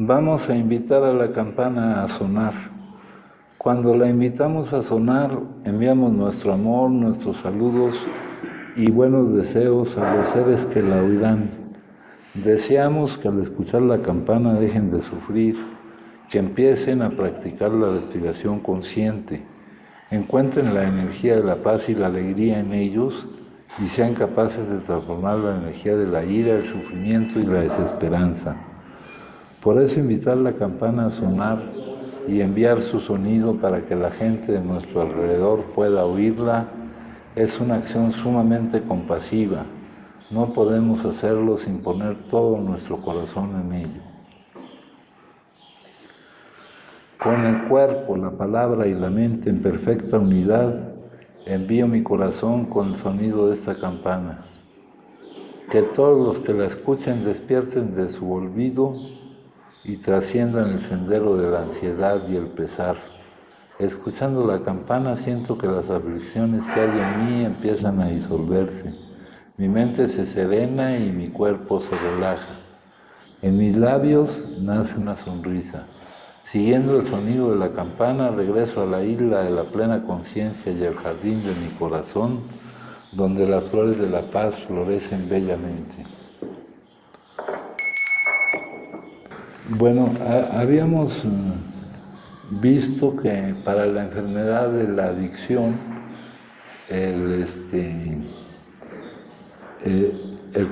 Vamos a invitar a la campana a sonar. Cuando la invitamos a sonar, enviamos nuestro amor, nuestros saludos y buenos deseos a los seres que la oirán. Deseamos que al escuchar la campana dejen de sufrir, que empiecen a practicar la respiración consciente, encuentren la energía de la paz y la alegría en ellos y sean capaces de transformar la energía de la ira, el sufrimiento y la desesperanza. Por eso invitar la campana a sonar y enviar su sonido para que la gente de nuestro alrededor pueda oírla es una acción sumamente compasiva. No podemos hacerlo sin poner todo nuestro corazón en ello. Con el cuerpo, la palabra y la mente en perfecta unidad, envío mi corazón con el sonido de esta campana. Que todos los que la escuchen despierten de su olvido y trasciendan el sendero de la ansiedad y el pesar. Escuchando la campana siento que las aflicciones que hay en mí empiezan a disolverse. Mi mente se serena y mi cuerpo se relaja. En mis labios nace una sonrisa. Siguiendo el sonido de la campana regreso a la isla de la plena conciencia y al jardín de mi corazón, donde las flores de la paz florecen bellamente. Bueno, habíamos visto que para la enfermedad de la adicción el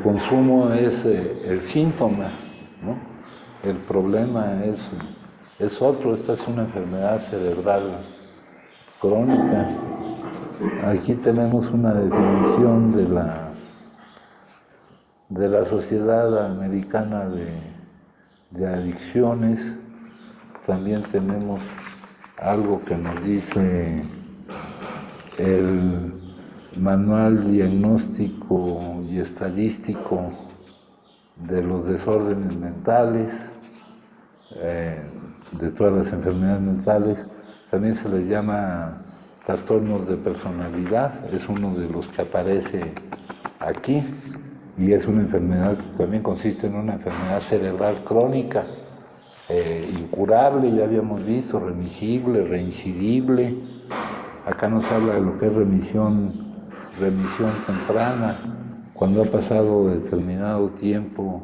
consumo es el síntoma, ¿no? El problema es otro. Esta es una enfermedad cerebral crónica. Aquí tenemos una definición de la Sociedad Americana de Adicciones. También tenemos algo que nos dice el Manual Diagnóstico y Estadístico de los Desórdenes Mentales, de todas las enfermedades mentales. También se les llama trastornos de personalidad, es uno de los que aparece aquí, y es una enfermedad que también consiste en una enfermedad cerebral crónica, incurable, ya habíamos visto, remisible, reincidible. Acá nos habla de lo que es remisión temprana, cuando ha pasado determinado tiempo,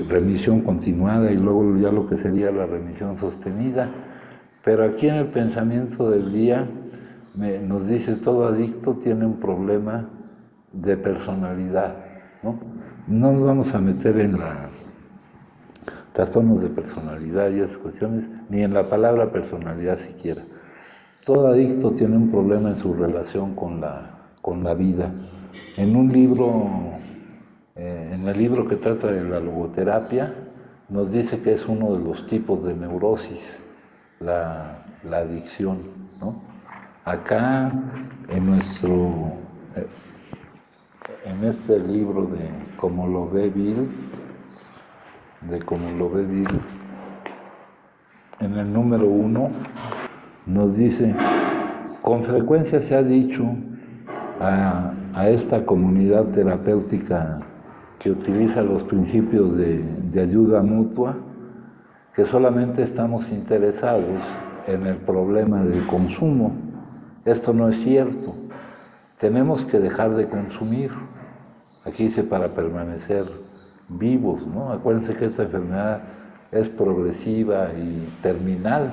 remisión continuada y luego ya lo que sería la remisión sostenida. Pero aquí en el pensamiento del día nos dice: todo adicto tiene un problema de personalidad, ¿no? No nos vamos a meter en trastornos de personalidad y esas cuestiones, ni en la palabra personalidad siquiera. Todo adicto tiene un problema en su relación con la vida. En un libro, en el libro que trata de la logoterapia, nos dice que es uno de los tipos de neurosis, la adicción, ¿no? Acá, en este libro de Como lo ve Bill, en el número 1, nos dice: con frecuencia se ha dicho a esta comunidad terapéutica que utiliza los principios de ayuda mutua, que solamente estamos interesados en el problema del consumo. Esto no es cierto. Tenemos que dejar de consumir. Aquí dice: para permanecer vivos, ¿no? Acuérdense que esta enfermedad es progresiva y terminal.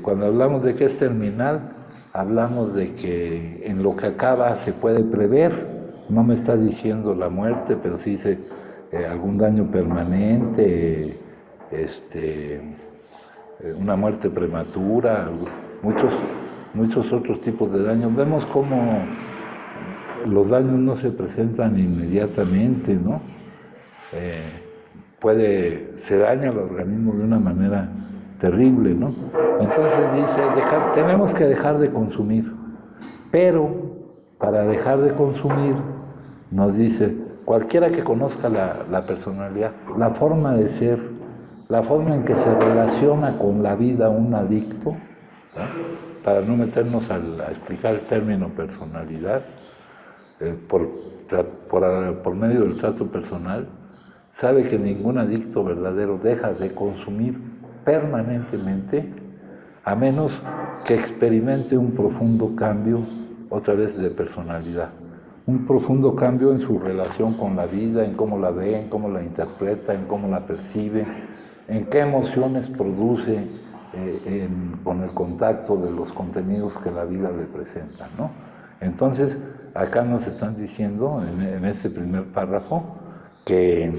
Cuando hablamos de que es terminal, hablamos de que en lo que acaba se puede prever. No me está diciendo la muerte, pero sí dice algún daño permanente, una muerte prematura, muchos otros tipos de daños. Vemos cómo los daños no se presentan inmediatamente, ¿no? Se daña el organismo de una manera terrible, ¿no? Entonces dice: tenemos que dejar de consumir, pero para dejar de consumir, nos dice, cualquiera que conozca la personalidad, la forma de ser, la forma en que se relaciona con la vida un adicto, ¿no? Para no meternos a explicar el término personalidad, por medio del trato personal, sabe que ningún adicto verdadero deja de consumir permanentemente, a menos que experimente un profundo cambio, otra vez de personalidad, un profundo cambio en su relación con la vida, en cómo la ve, en cómo la interpreta, en cómo la percibe, en qué emociones produce con el contacto de los contenidos que la vida le presenta, ¿no? Entonces, acá nos están diciendo en este primer párrafo que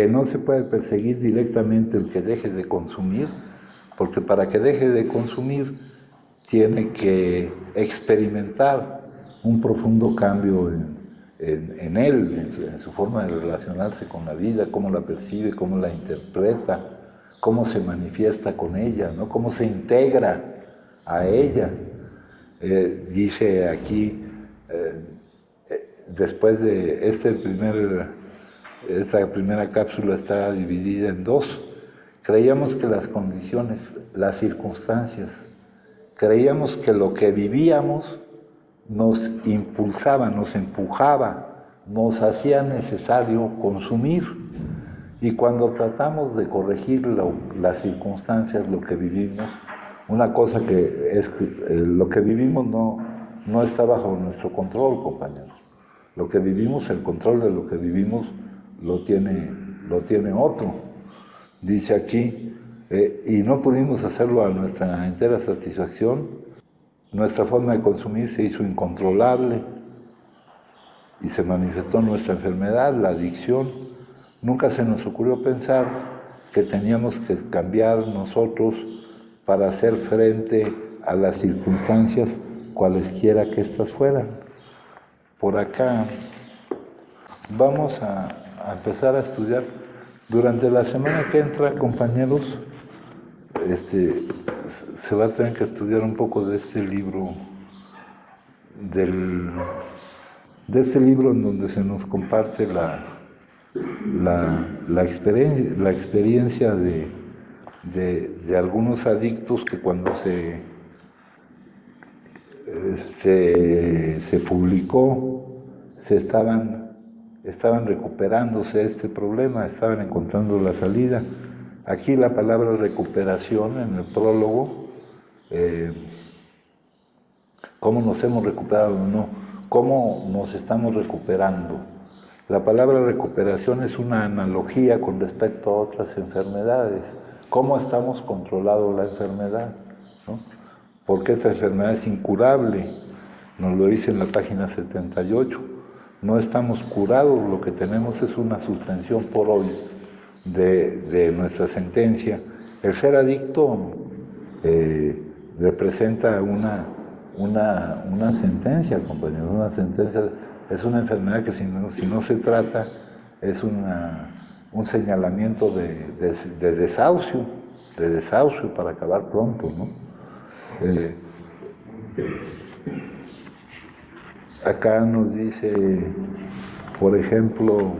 no se puede perseguir directamente el que deje de consumir, porque para que deje de consumir tiene que experimentar un profundo cambio en él, en su forma de relacionarse con la vida, cómo la percibe, cómo la interpreta, cómo se manifiesta con ella, ¿no? Cómo se integra a ella. Dice aquí, después de esta primera cápsula está dividida en dos. Creíamos que las condiciones, las circunstancias, creíamos que lo que vivíamos nos impulsaba, nos empujaba, nos hacía necesario consumir. Y cuando tratamos de corregir las circunstancias, lo que vivimos, una cosa que es lo que vivimos no está bajo nuestro control, compañeros. Lo que vivimos, el control de lo que vivimos lo tiene otro. Dice aquí, y no pudimos hacerlo a nuestra entera satisfacción. Nuestra forma de consumir se hizo incontrolable y se manifestó nuestra enfermedad, la adicción. Nunca se nos ocurrió pensar que teníamos que cambiar nosotros para hacer frente a las circunstancias, cualesquiera que éstas fueran. Por acá vamos a empezar a estudiar. Durante la semana que entra, compañeros, se va a tener que estudiar un poco de este libro, de este libro en donde se nos comparte la experiencia de algunos adictos que cuando se publicó estaban recuperándose de este problema, estaban encontrando la salida. Aquí la palabra recuperación en el prólogo, ¿cómo nos hemos recuperado? No, ¿cómo nos estamos recuperando? La palabra recuperación es una analogía con respecto a otras enfermedades. ¿Cómo estamos controlando la enfermedad? ¿No? Porque esta enfermedad es incurable, nos lo dice en la página 78. No estamos curados, lo que tenemos es una suspensión por hoy de nuestra sentencia. El ser adicto representa una sentencia, compañeros, una sentencia. Es una enfermedad que si no se trata es un señalamiento de desahucio para acabar pronto, ¿no? Acá nos dice, por ejemplo,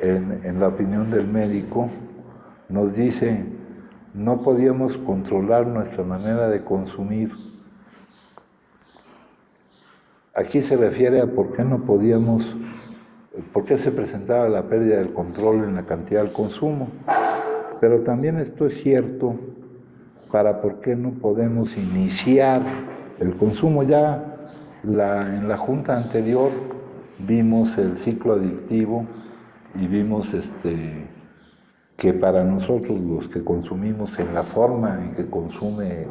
en la opinión del médico, nos dice, no podíamos controlar nuestra manera de consumir. Aquí se refiere a por qué se presentaba la pérdida del control en la cantidad del consumo. Pero también esto es cierto para por qué no podemos iniciar el consumo. Ya en la junta anterior vimos el ciclo adictivo y vimos que para nosotros los que consumimos en la forma en que consume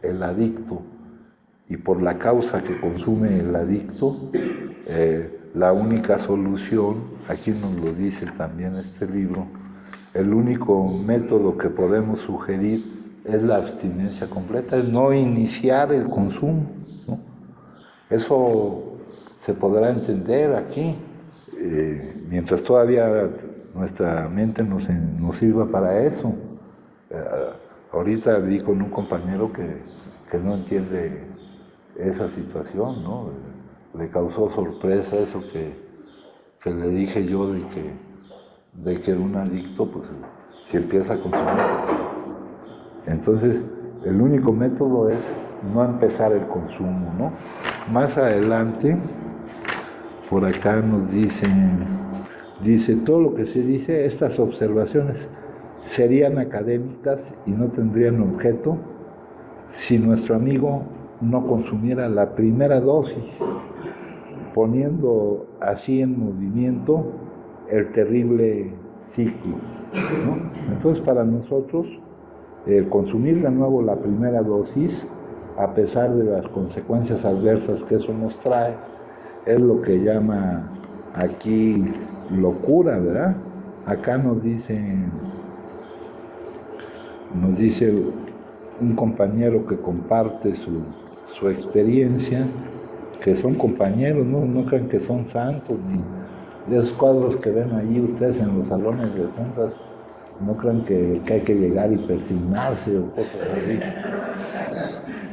el adicto y por la causa que consume el adicto, la única solución, aquí nos lo dice también este libro, el único método que podemos sugerir es la abstinencia completa, es no iniciar el consumo, ¿no? Eso se podrá entender aquí, mientras todavía nuestra mente nos sirva para eso. Ahorita vi con un compañero que no entiende esa situación, ¿no? Le causó sorpresa eso que le dije yo de que un adicto, pues, si empieza a consumir. Entonces, el único método es no empezar el consumo, ¿no? Más adelante por acá nos dice, todo lo que se dice, estas observaciones serían académicas y no tendrían objeto si nuestro amigo no consumiera la primera dosis, poniendo así en movimiento el terrible ciclo, ¿no? Entonces, para nosotros, consumir de nuevo la primera dosis, a pesar de las consecuencias adversas que eso nos trae, es lo que llama aquí locura, ¿verdad? Acá nos dice un compañero que comparte su experiencia, que son compañeros, no crean que son santos, ni de esos cuadros que ven ahí ustedes en los salones de juntas, no crean que hay que llegar y persignarse o cosas así.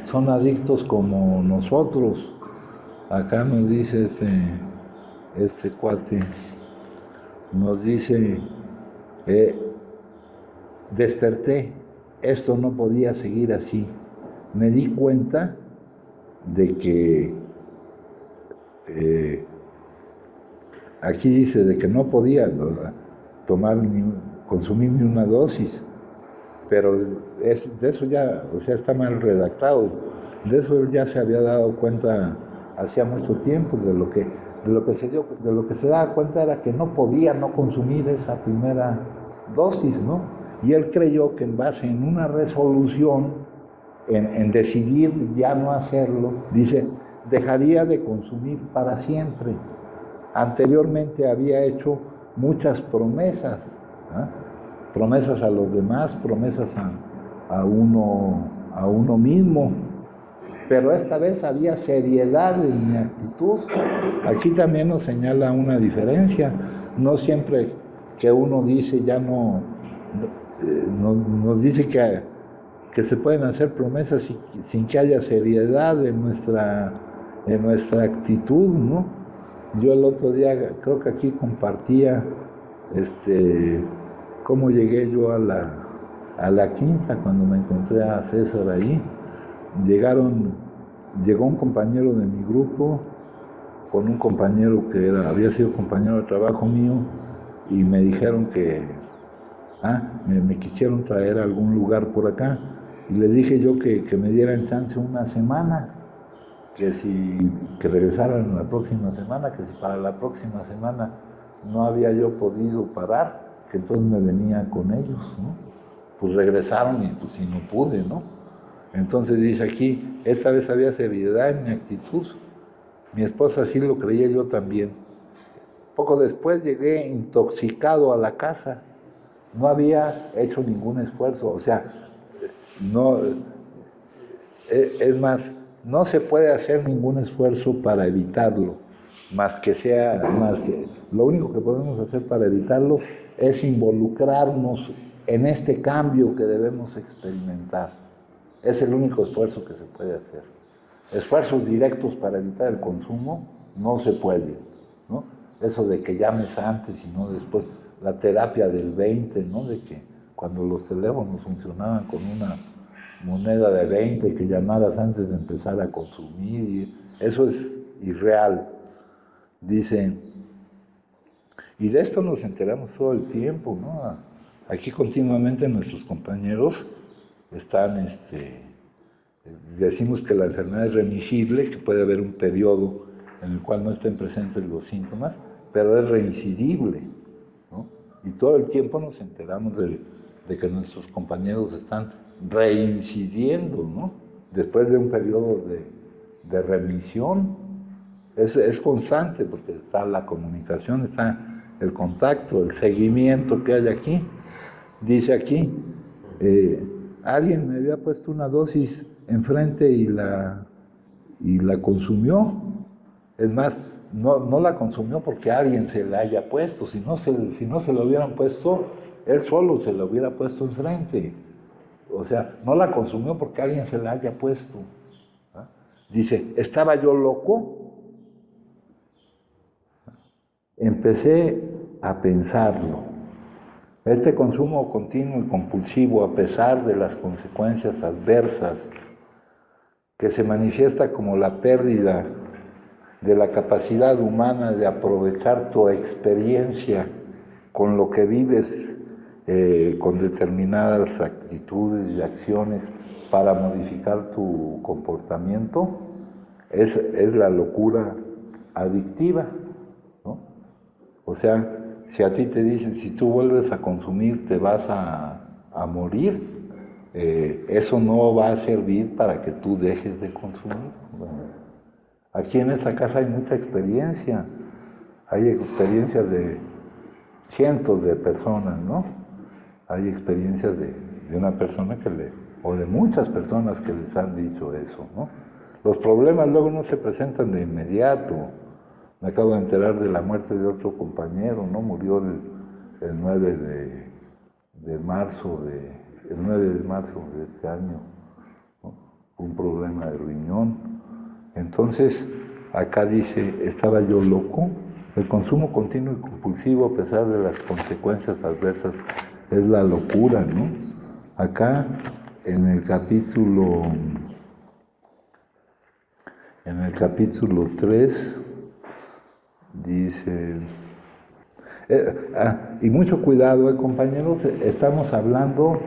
Son adictos como nosotros. Acá nos dice este cuate, nos dice, desperté, esto no podía seguir así. Me di cuenta de que, aquí dice, de que no podía consumir ni una dosis, pero de eso ya, o sea, está mal redactado. De eso él ya se había dado cuenta hacía mucho tiempo, de lo que se daba cuenta era que no podía no consumir esa primera dosis, ¿no? Y él creyó que en base en una resolución, en decidir ya no hacerlo, dice, dejaría de consumir para siempre. Anteriormente había hecho muchas promesas, ¿eh? Promesas a los demás, promesas a uno mismo, pero esta vez había seriedad en mi actitud. Aquí también nos señala una diferencia. No siempre que uno dice ya nos dice que se pueden hacer promesas sin que haya seriedad en nuestra actitud, ¿no? Yo el otro día creo que aquí compartía cómo llegué yo a la quinta cuando me encontré a César ahí. Llegó un compañero de mi grupo con un compañero que había sido compañero de trabajo mío y me dijeron que me quisieron traer a algún lugar por acá y le dije yo que me dieran chance una semana, que regresaran la próxima semana, que si para la próxima semana no había yo podido parar, que entonces me venía con ellos, ¿no? Pues regresaron y pues si no pude, ¿no? Entonces dice aquí, esta vez había seriedad en mi actitud. Mi esposa sí lo creía, yo también. Poco después llegué intoxicado a la casa. No había hecho ningún esfuerzo, o sea, no, es más, no se puede hacer ningún esfuerzo para evitarlo, lo único que podemos hacer para evitarlo es involucrarnos en este cambio que debemos experimentar. Es el único esfuerzo que se puede hacer. Esfuerzos directos para evitar el consumo no se pueden, ¿no? Eso de que llames antes y no después, la terapia del 20, ¿no? De que cuando los teléfonos funcionaban con una moneda de 20, que llamaras antes de empezar a consumir, eso es irreal. Dicen, y de esto nos enteramos todo el tiempo, ¿no? Aquí continuamente nuestros compañeros están, decimos que la enfermedad es remisible, que puede haber un periodo en el cual no estén presentes los síntomas, pero es reincidible, ¿no? Y todo el tiempo nos enteramos de que nuestros compañeros están reincidiendo, ¿no? Después de un periodo de remisión. Es constante porque está la comunicación, está el contacto, el seguimiento que hay aquí. Dice aquí, alguien me había puesto una dosis enfrente y la consumió. Es más, no la consumió porque alguien se la haya puesto. Si no se lo hubieran puesto, él solo se la hubiera puesto enfrente. O sea, no la consumió porque alguien se la haya puesto. Dice, ¿estaba yo loco? Empecé a pensarlo. Este consumo continuo y compulsivo, a pesar de las consecuencias adversas, que se manifiesta como la pérdida de la capacidad humana de aprovechar tu experiencia con lo que vives, con determinadas actitudes y acciones para modificar tu comportamiento, es la locura adictiva, ¿no? O sea, si a ti te dicen, si tú vuelves a consumir te vas a morir, eso no va a servir para que tú dejes de consumir. Bueno, aquí en esta casa hay mucha experiencia, hay experiencias de cientos de personas, ¿no? Hay experiencias de una persona o de muchas personas que les han dicho eso, ¿no? Los problemas luego no se presentan de inmediato. Me acabo de enterar de la muerte de otro compañero, ¿no? Murió el 9 de marzo el 9 de marzo de este año, ¿no? Un problema de riñón. Entonces, acá dice, estaba yo loco. El consumo continuo y compulsivo, a pesar de las consecuencias adversas, es la locura, ¿no? Acá, en el capítulo 3, dice, y mucho cuidado, compañeros, estamos hablando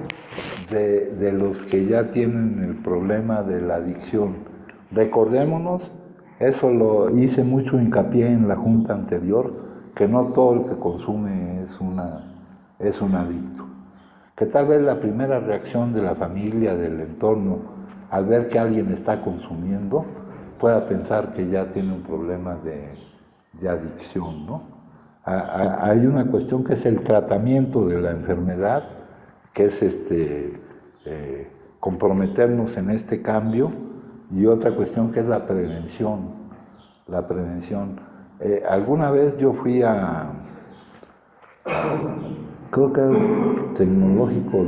de los que ya tienen el problema de la adicción. Recordémonos, eso lo hice mucho hincapié en la junta anterior, que no todo el que consume es un adicto. Que tal vez la primera reacción de la familia, del entorno, al ver que alguien está consumiendo, pueda pensar que ya tiene un problema de adicción, ¿no? Hay una cuestión que es el tratamiento de la enfermedad, que es comprometernos en este cambio, y otra cuestión que es la prevención. La prevención. Alguna vez yo fui creo que el tecnológico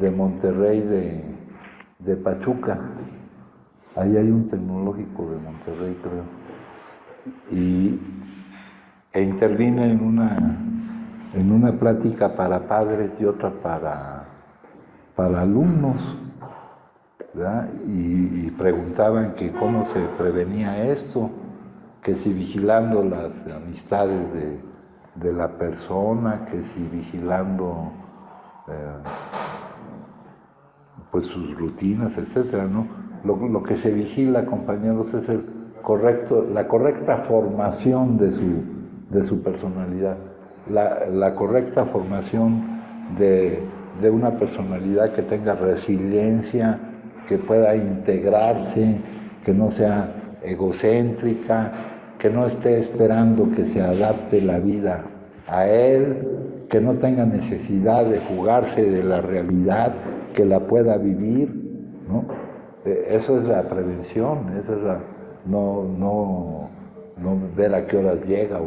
de Monterrey, de Pachuca. Ahí hay un tecnológico de Monterrey, creo. E intervine en una plática para padres y otra para alumnos, ¿verdad? Y preguntaban que cómo se prevenía esto, que si vigilando las amistades de la persona, que si vigilando pues sus rutinas, etcétera, ¿no? Lo que se vigila, compañeros, es la correcta formación de su personalidad, la correcta formación de una personalidad que tenga resiliencia, que pueda integrarse, que no sea egocéntrica, que no esté esperando que se adapte la vida a él, que no tenga necesidad de jugarse de la realidad, que la pueda vivir, ¿no? Eso es la prevención, eso es no ver a qué horas llega,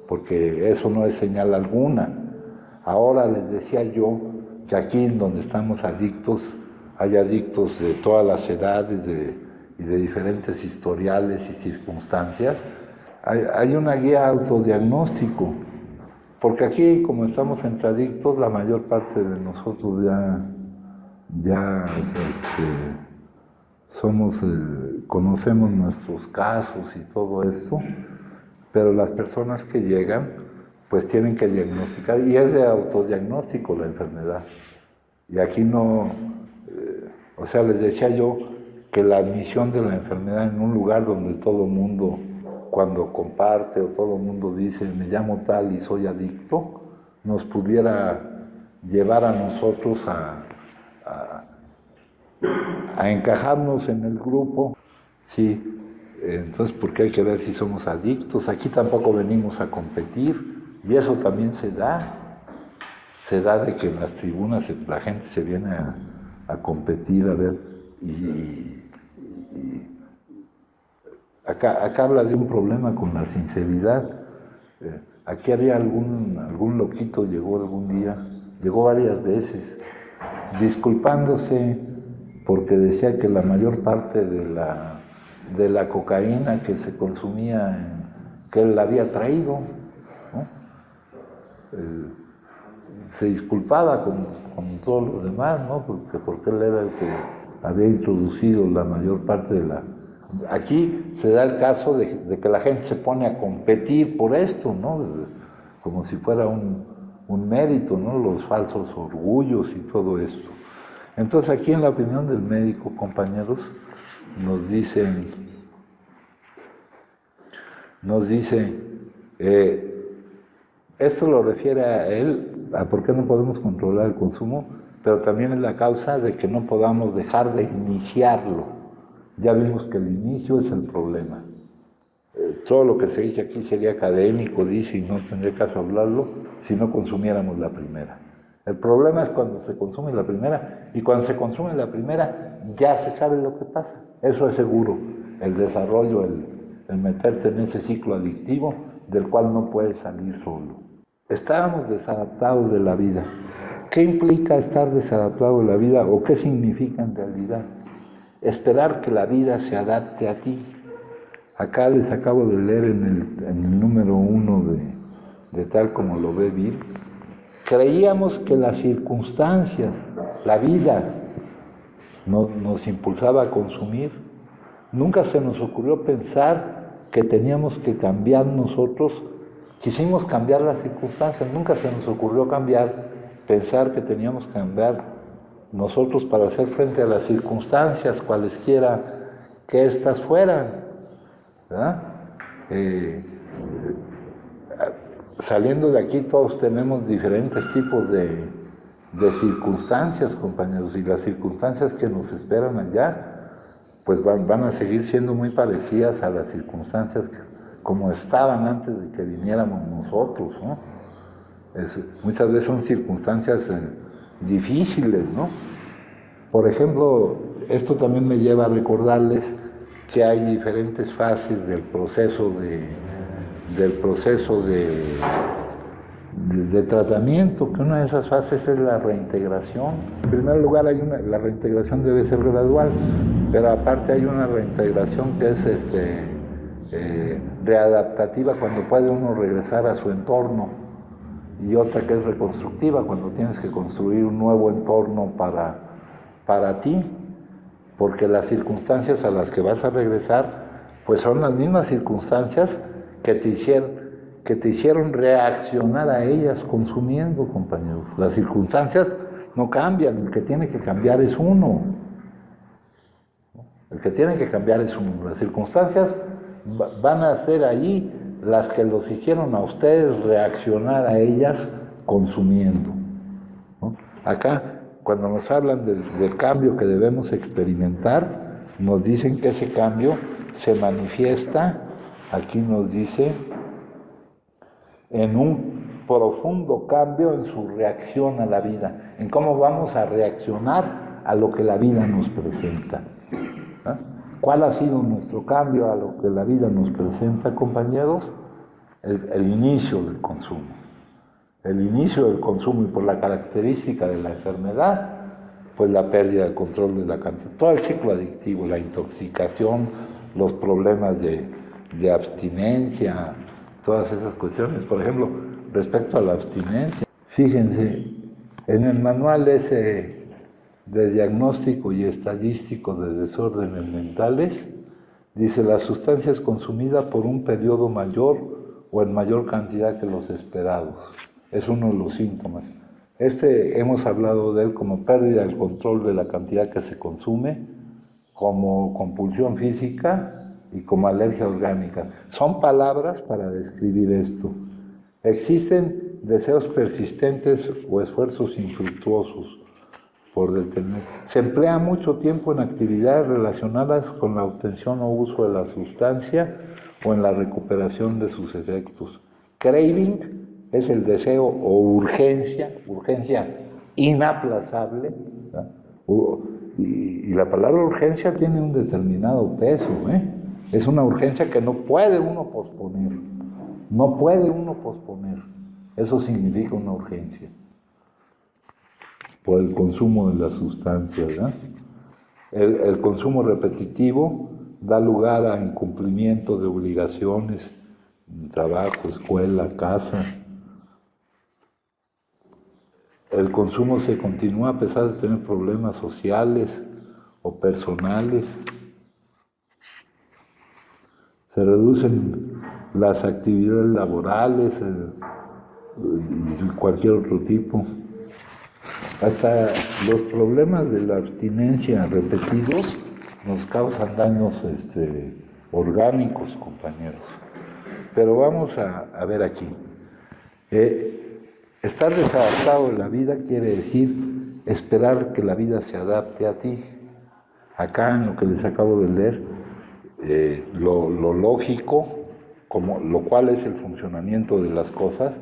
porque eso no es señal alguna. Ahora les decía yo que aquí donde estamos adictos, hay adictos de todas las edades y de diferentes historiales y circunstancias. Hay una guía autodiagnóstico, porque aquí como estamos entre adictos, la mayor parte de nosotros ya conocemos nuestros casos y todo esto, pero las personas que llegan pues tienen que diagnosticar, y es de autodiagnóstico la enfermedad. Y aquí no, o sea, les decía yo que la admisión de la enfermedad en un lugar donde todo el mundo, cuando comparte o todo el mundo dice, me llamo tal y soy adicto, nos pudiera llevar a nosotros a encajarnos en el grupo. Sí, entonces, porque hay que ver si somos adictos. Aquí tampoco venimos a competir, y eso también se da de que en las tribunas la gente se viene a competir, a ver, y acá habla de un problema con la sinceridad. Aquí había algún loquito, llegó algún día, llegó varias veces, disculpándose porque decía que la mayor parte de la cocaína que se consumía, que él la había traído, ¿no? Se disculpaba con todos los demás, ¿no? Porque él era el que había introducido la mayor parte Aquí se da el caso de que la gente se pone a competir por esto, ¿no? Como si fuera un mérito, ¿no? Los falsos orgullos y todo esto. Entonces aquí en la opinión del médico, compañeros, nos dice, esto lo refiere a él, a por qué no podemos controlar el consumo, pero también es la causa de que no podamos dejar de iniciarlo. Ya vimos que el inicio es el problema. Todo lo que se dice aquí sería académico, dice, y no tendría caso hablarlo si no consumiéramos la primera. El problema es cuando se consume la primera, y cuando se consume la primera ya se sabe lo que pasa. Eso es seguro, el desarrollo, el meterte en ese ciclo adictivo del cual no puedes salir solo. Estábamos desadaptados de la vida. ¿Qué implica estar desadaptado de la vida o qué significa en realidad? Esperar que la vida se adapte a ti. Acá les acabo de leer en el número 1 de Tal como lo ve Bill. Creíamos que las circunstancias, la vida, nos impulsaba a consumir. Nunca se nos ocurrió pensar que teníamos que cambiar nosotros. Quisimos cambiar las circunstancias, nunca se nos ocurrió pensar que teníamos que cambiar nosotros para hacer frente a las circunstancias, cualesquiera que éstas fueran, ¿verdad? Saliendo de aquí todos tenemos diferentes tipos de circunstancias, compañeros, y las circunstancias que nos esperan allá, pues van a seguir siendo muy parecidas a las circunstancias como estaban antes de que viniéramos nosotros, ¿no? Muchas veces son circunstancias difíciles, ¿no? Por ejemplo, esto también me lleva a recordarles que hay diferentes fases del proceso de tratamiento, que una de esas fases es la reintegración. En primer lugar, la reintegración debe ser gradual, pero aparte hay una reintegración que es readaptativa, cuando puede uno regresar a su entorno, y otra que es reconstructiva, cuando tienes que construir un nuevo entorno para ti, porque las circunstancias a las que vas a regresar pues son las mismas circunstancias que te hicieron reaccionar a ellas consumiendo, compañeros. Las circunstancias no cambian, el que tiene que cambiar es uno. El que tiene que cambiar es uno. Las circunstancias van a ser ahí las que los hicieron a ustedes reaccionar a ellas consumiendo, ¿no? Acá, cuando nos hablan del cambio que debemos experimentar, nos dicen que ese cambio se manifiesta, aquí nos dice, en un profundo cambio en su reacción a la vida, en cómo vamos a reaccionar a lo que la vida nos presenta. ¿Ah? ¿Cuál ha sido nuestro cambio a lo que la vida nos presenta, compañeros? El inicio del consumo. El inicio del consumo, y por la característica de la enfermedad, pues la pérdida del control de la cantidad. Todo el ciclo adictivo, la intoxicación, los problemas de abstinencia, todas esas cuestiones. Por ejemplo, respecto a la abstinencia, fíjense, en el manual ese de diagnóstico y estadístico de desórdenes mentales, dice: las sustancias consumidas por un periodo mayor o en mayor cantidad que los esperados. Es uno de los síntomas. Hemos hablado de él como pérdida del control de la cantidad que se consume, como compulsión física y como alergia orgánica. Son palabras para describir esto. Existen deseos persistentes o esfuerzos infructuosos por detener. Se emplea mucho tiempo en actividades relacionadas con la obtención o uso de la sustancia o en la recuperación de sus efectos. Craving es el deseo o urgencia inaplazable, ¿verdad? Y la palabra urgencia tiene un determinado peso, Es una urgencia que no puede uno posponer. No puede uno posponer. Eso significa una urgencia por el consumo de las sustancias, ¿verdad? El consumo repetitivo da lugar a incumplimiento de obligaciones, trabajo, escuela, casa. El consumo se continúa a pesar de tener problemas sociales o personales. se reducen las actividades laborales y cualquier otro tipo. Hasta los problemas de la abstinencia repetidos nos causan daños orgánicos, compañeros. Pero vamos a ver aquí. Estar desadaptado en la vida quiere decir esperar que la vida se adapte a ti. Acá en lo que les acabo de leer, lo lógico, como lo cual es el funcionamiento de las cosas,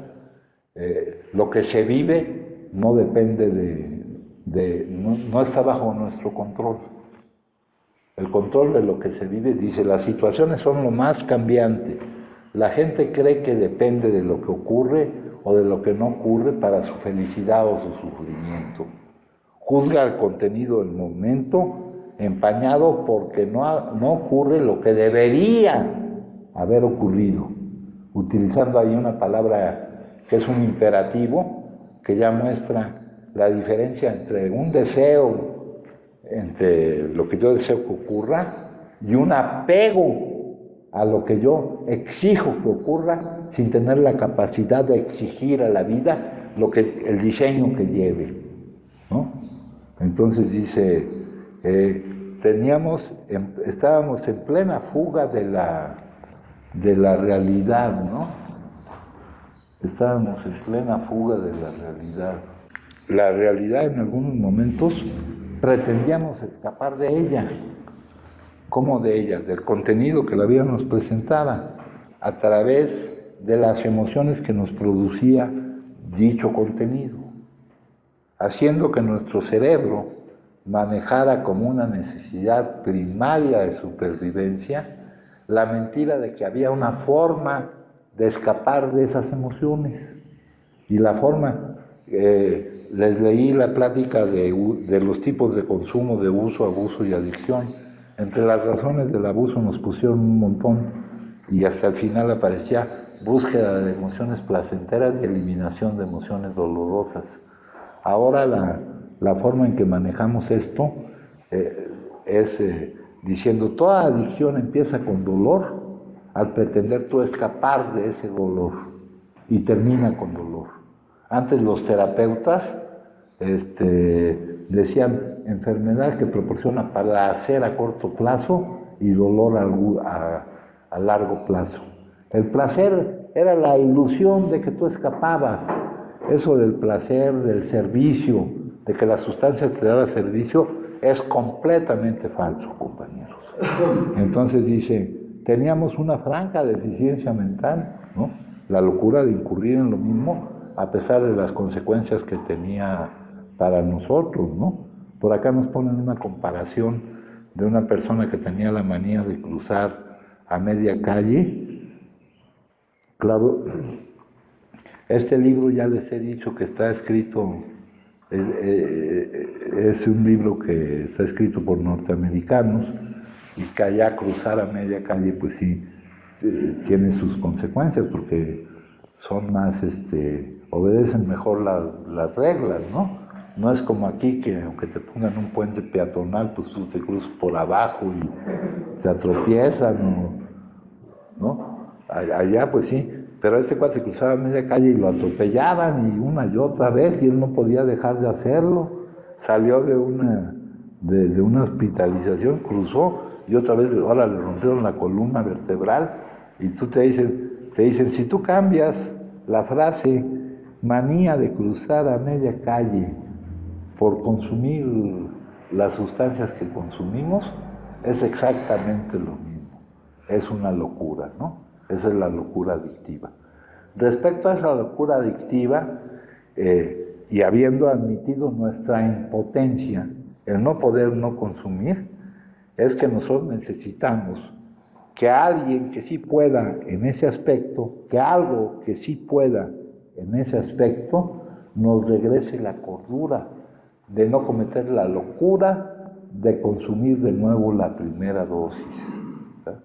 lo que se vive no depende no está bajo nuestro control. El control de lo que se vive, dice, las situaciones son lo más cambiante. La gente cree que depende de lo que ocurre o de lo que no ocurre para su felicidad o su sufrimiento. Juzga el contenido del momento empañado porque no ocurre lo que debería haber ocurrido, utilizando ahí una palabra que es un imperativo, que ya muestra la diferencia entre un deseo, entre lo que yo deseo que ocurra, y un apego a lo que yo exijo que ocurra, sin tener la capacidad de exigir a la vida el diseño que lleve, ¿no? Entonces dice, estábamos en plena fuga de la realidad, ¿no? Estábamos en plena fuga de la realidad. La realidad en algunos momentos pretendíamos escapar de ella. ¿Cómo de ella? Del contenido que la vida nos presentaba, a través de las emociones que nos producía dicho contenido, haciendo que nuestro cerebro manejara como una necesidad primaria de supervivencia la mentira de que había una forma de escapar de esas emociones. Y la forma, les leí la plática de los tipos de consumo, de uso, abuso y adicción. Entre las razones del abuso nos pusieron un montón y hasta el final aparecía búsqueda de emociones placenteras y eliminación de emociones dolorosas. Ahora la forma en que manejamos esto es diciendo toda adicción empieza con dolor al pretender tú escapar de ese dolor y termina con dolor. Antes los terapeutas decían enfermedad que proporciona placer a corto plazo y dolor a largo plazo. El placer era la ilusión de que tú escapabas. Eso del placer, del servicio, de que la sustancia te daba servicio, es completamente falso, compañeros. Entonces dice, teníamos una franca deficiencia mental, ¿no? La locura de incurrir en lo mismo, a pesar de las consecuencias que tenía para nosotros, ¿no? Por acá nos ponen una comparación de una persona que tenía la manía de cruzar a media calle. Claro, este libro ya les he dicho que está escrito, es un libro que está escrito por norteamericanos, y que allá cruzar a media calle, pues sí, tiene sus consecuencias, porque son más, obedecen mejor las reglas, ¿no? No es como aquí, que aunque te pongan un puente peatonal, pues tú te cruzas por abajo y te tropiezan, ¿no? Allá pues sí, pero este cuate se cruzaba a media calle y lo atropellaban y una y otra vez, y él no podía dejar de hacerlo. Salió de una hospitalización, cruzó, y otra vez ahora le rompieron la columna vertebral, y te dicen, si tú cambias la frase manía de cruzar a media calle por consumir las sustancias que consumimos, es exactamente lo mismo. Es una locura, ¿no? Esa es la locura adictiva. Respecto a esa locura adictiva, y habiendo admitido nuestra impotencia, el no poder no consumir, es que nosotros necesitamos que alguien que sí pueda en ese aspecto, que algo que sí pueda en ese aspecto, nos regrese la cordura de no cometer la locura de consumir de nuevo la primera dosis. ¿Verdad?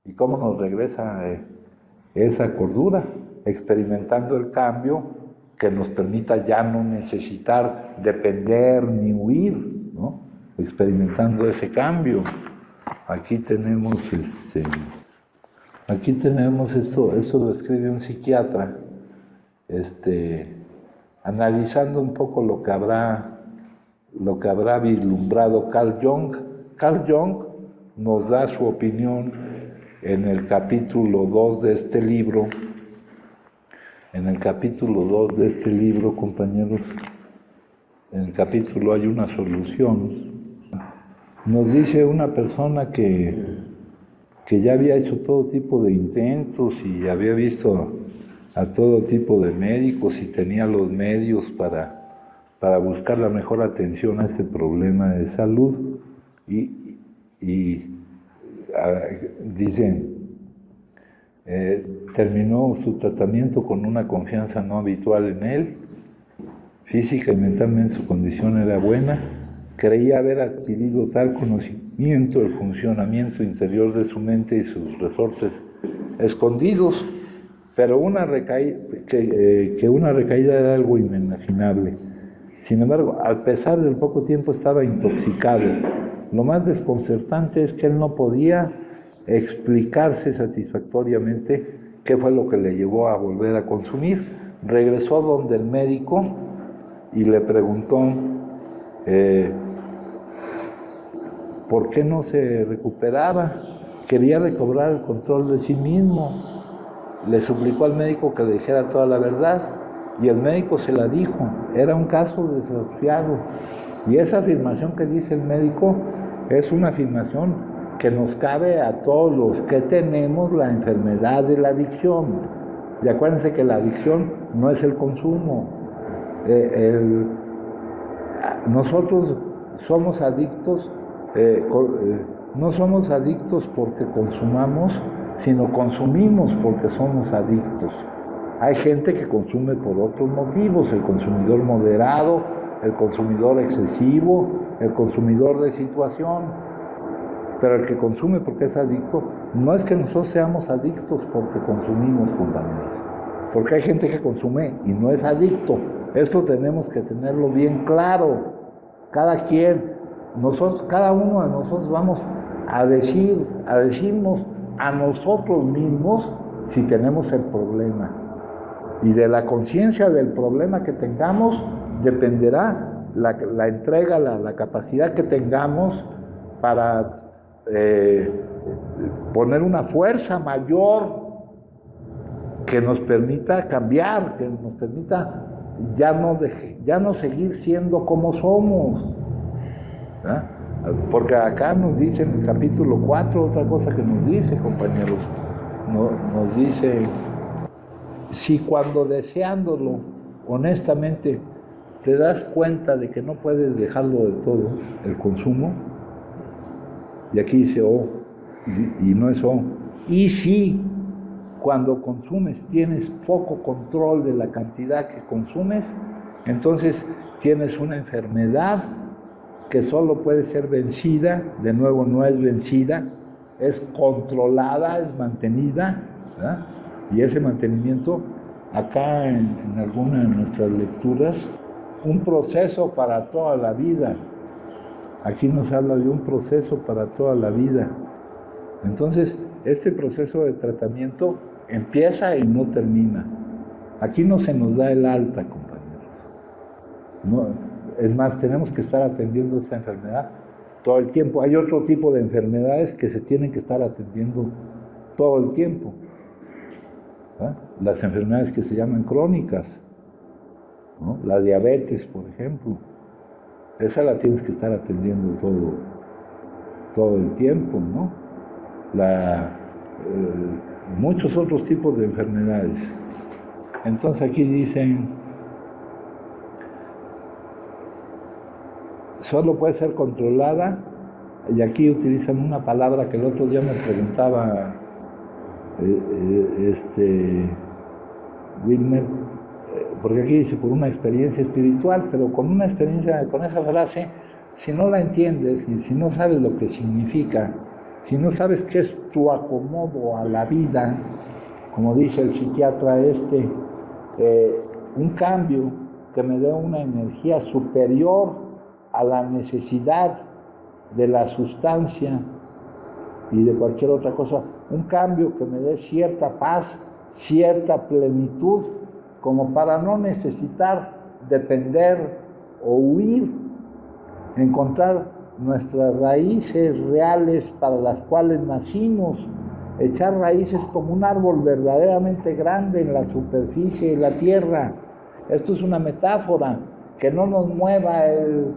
¿Y cómo nos regresa esa cordura? Experimentando el cambio que nos permita ya no necesitar depender ni huir, ¿no? Experimentando ese cambio. Aquí tenemos Aquí tenemos esto lo escribe un psiquiatra, analizando un poco lo que habrá vislumbrado Carl Jung. Carl Jung nos da su opinión en el capítulo 2 de este libro. En el capítulo 2 de este libro, compañeros, en el capítulo hay una solución. Nos dice una persona que ya había hecho todo tipo de intentos y había visto a todo tipo de médicos y tenía los medios para buscar la mejor atención a este problema de salud. Dice, terminó su tratamiento con una confianza no habitual en él, física y mentalmente su condición era buena, creía haber adquirido tal conocimiento del funcionamiento interior de su mente y sus resortes escondidos, pero una recaída era algo inimaginable. Sin embargo, al pesar del poco tiempo estaba intoxicado. Lo más desconcertante es que él no podía explicarse satisfactoriamente qué fue lo que le llevó a volver a consumir. Regresó donde el médico y le preguntó por qué no se recuperaba. Quería recobrar el control de sí mismo. Le suplicó al médico que le dijera toda la verdad y el médico se la dijo. Era un caso desafiado. Y esa afirmación que dice el médico es una afirmación que nos cabe a todos los que tenemos la enfermedad de la adicción. Y acuérdense que la adicción no es el consumo. Nosotros somos adictos, no somos adictos porque consumamos, sino consumimos porque somos adictos. Hay gente que consume por otros motivos, el consumidor moderado, el consumidor excesivo, el consumidor de situación. Pero el que consume porque es adicto, no es que nosotros seamos adictos porque consumimos, compañeros. Porque hay gente que consume y no es adicto. Esto tenemos que tenerlo bien claro. Cada quien, cada uno de nosotros vamos a decirnos a nosotros mismos si tenemos el problema. Y de la conciencia del problema que tengamos dependerá la entrega, la capacidad que tengamos para poner una fuerza mayor que nos permita cambiar, que nos permita ya no seguir siendo como somos. ¿Ah? Porque acá nos dice en el capítulo 4 otra cosa que nos dice, compañeros, nos dice, si cuando deseándolo honestamente te das cuenta de que no puedes dejarlo de todo, el consumo, y aquí dice y no es y si cuando consumes tienes poco control de la cantidad que consumes, entonces tienes una enfermedad que solo puede ser vencida, de nuevo no es vencida, es controlada, es mantenida, ¿verdad? Y ese mantenimiento, acá en alguna de nuestras lecturas, un proceso para toda la vida. Aquí nos habla de un proceso para toda la vida. Entonces, este proceso de tratamiento empieza y no termina. Aquí no se nos da el alta, compañeros. No, es más, tenemos que estar atendiendo esta enfermedad todo el tiempo. Hay otro tipo de enfermedades que se tienen que estar atendiendo todo el tiempo. ¿Ah? Las enfermedades que se llaman crónicas, ¿no? La diabetes, por ejemplo. Esa la tienes que estar atendiendo todo el tiempo, ¿no? Muchos otros tipos de enfermedades. Entonces aquí dicen, solo puede ser controlada, y aquí utilizan una palabra que el otro día me preguntaba Wilmer, porque aquí dice por una experiencia espiritual, pero con esa frase, si no la entiendes y si no sabes lo que significa, si no sabes qué es tu acomodo a la vida, como dice el psiquiatra un cambio que me dé una energía superior a la necesidad de la sustancia y de cualquier otra cosa, un cambio que me dé cierta paz, cierta plenitud, como para no necesitar depender o huir, encontrar nuestras raíces reales para las cuales nacimos, echar raíces como un árbol verdaderamente grande en la superficie de la tierra. Esto es una metáfora, que no nos mueva el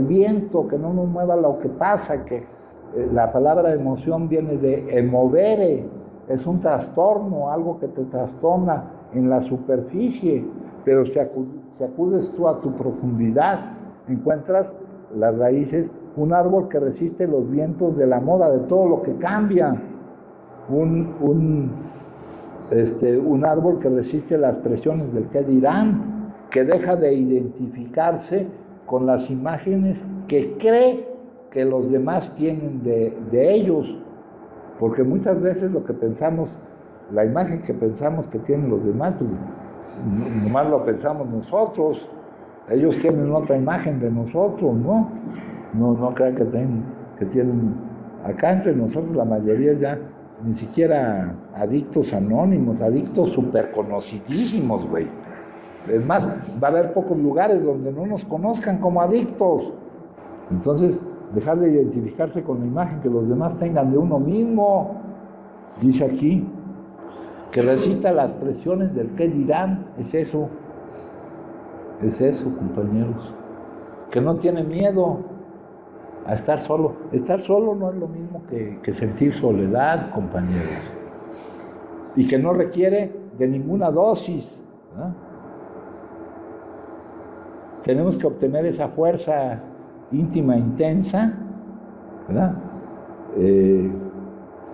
viento, que no nos mueva lo que pasa, que la palabra emoción viene de emovere, es un trastorno, algo que te trastorna en la superficie, pero si acudes tú a tu profundidad, encuentras las raíces, un árbol que resiste los vientos de la moda, de todo lo que cambia, un árbol que resiste las presiones del qué dirán, que deja de identificarse con las imágenes que cree que los demás tienen de ellos, porque muchas veces lo que pensamos, la imagen que pensamos que tienen los demás, pues nomás lo pensamos nosotros, ellos tienen otra imagen de nosotros, ¿no? No crean que tienen, acá entre nosotros la mayoría ya, ni siquiera adictos anónimos, adictos súper conocidísimos, güey. Es más, va a haber pocos lugares donde no nos conozcan como adictos. Entonces, dejar de identificarse con la imagen que los demás tengan de uno mismo. Dice aquí, que resista las presiones del qué dirán, es eso, compañeros. Que no tiene miedo a estar solo. Estar solo no es lo mismo que sentir soledad, compañeros. Y que no requiere de ninguna dosis, ¿no? Tenemos que obtener esa fuerza íntima, intensa, ¿verdad?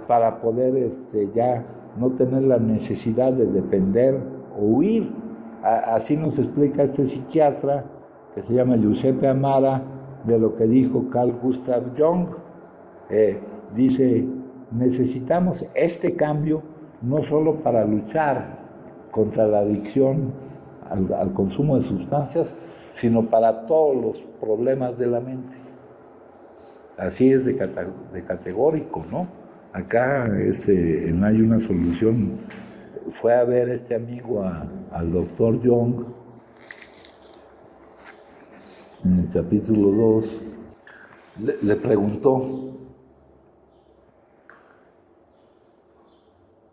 Para poder ya no tener la necesidad de depender o huir. Así nos explica este psiquiatra que se llama Giuseppe Amara, de lo que dijo Carl Gustav Jung. Dice, necesitamos este cambio no solo para luchar contra la adicción al consumo de sustancias, sino para todos los problemas de la mente. Así es de categórico, ¿no? Acá no hay una solución. Fue a ver este amigo al doctor Jung en el capítulo 2, le preguntó,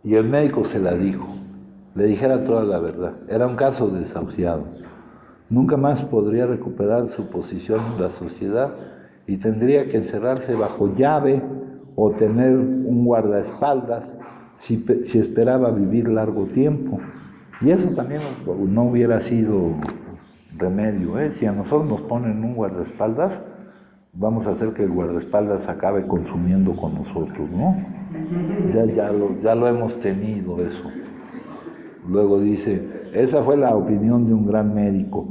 y el médico se la dijo, le dijera toda la verdad. Era un caso desahuciado. Nunca más podría recuperar su posición en la sociedad y tendría que encerrarse bajo llave o tener un guardaespaldas si esperaba vivir largo tiempo. Y eso también no hubiera sido remedio, ¿eh? Si a nosotros nos ponen un guardaespaldas, vamos a hacer que el guardaespaldas acabe consumiendo con nosotros, ¿no? Ya lo hemos tenido eso. Luego dice, esa fue la opinión de un gran médico,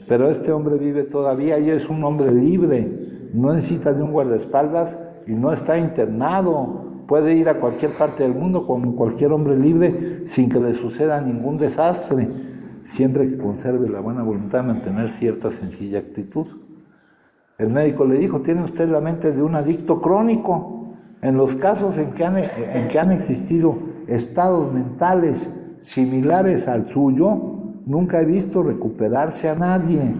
pero este hombre vive todavía y es un hombre libre, no necesita de un guardaespaldas y no está internado, puede ir a cualquier parte del mundo como cualquier hombre libre sin que le suceda ningún desastre, siempre que conserve la buena voluntad de mantener cierta sencilla actitud. El médico le dijo, tiene usted la mente de un adicto crónico. En los casos en que han existido estados mentales similares al suyo, nunca he visto recuperarse a nadie.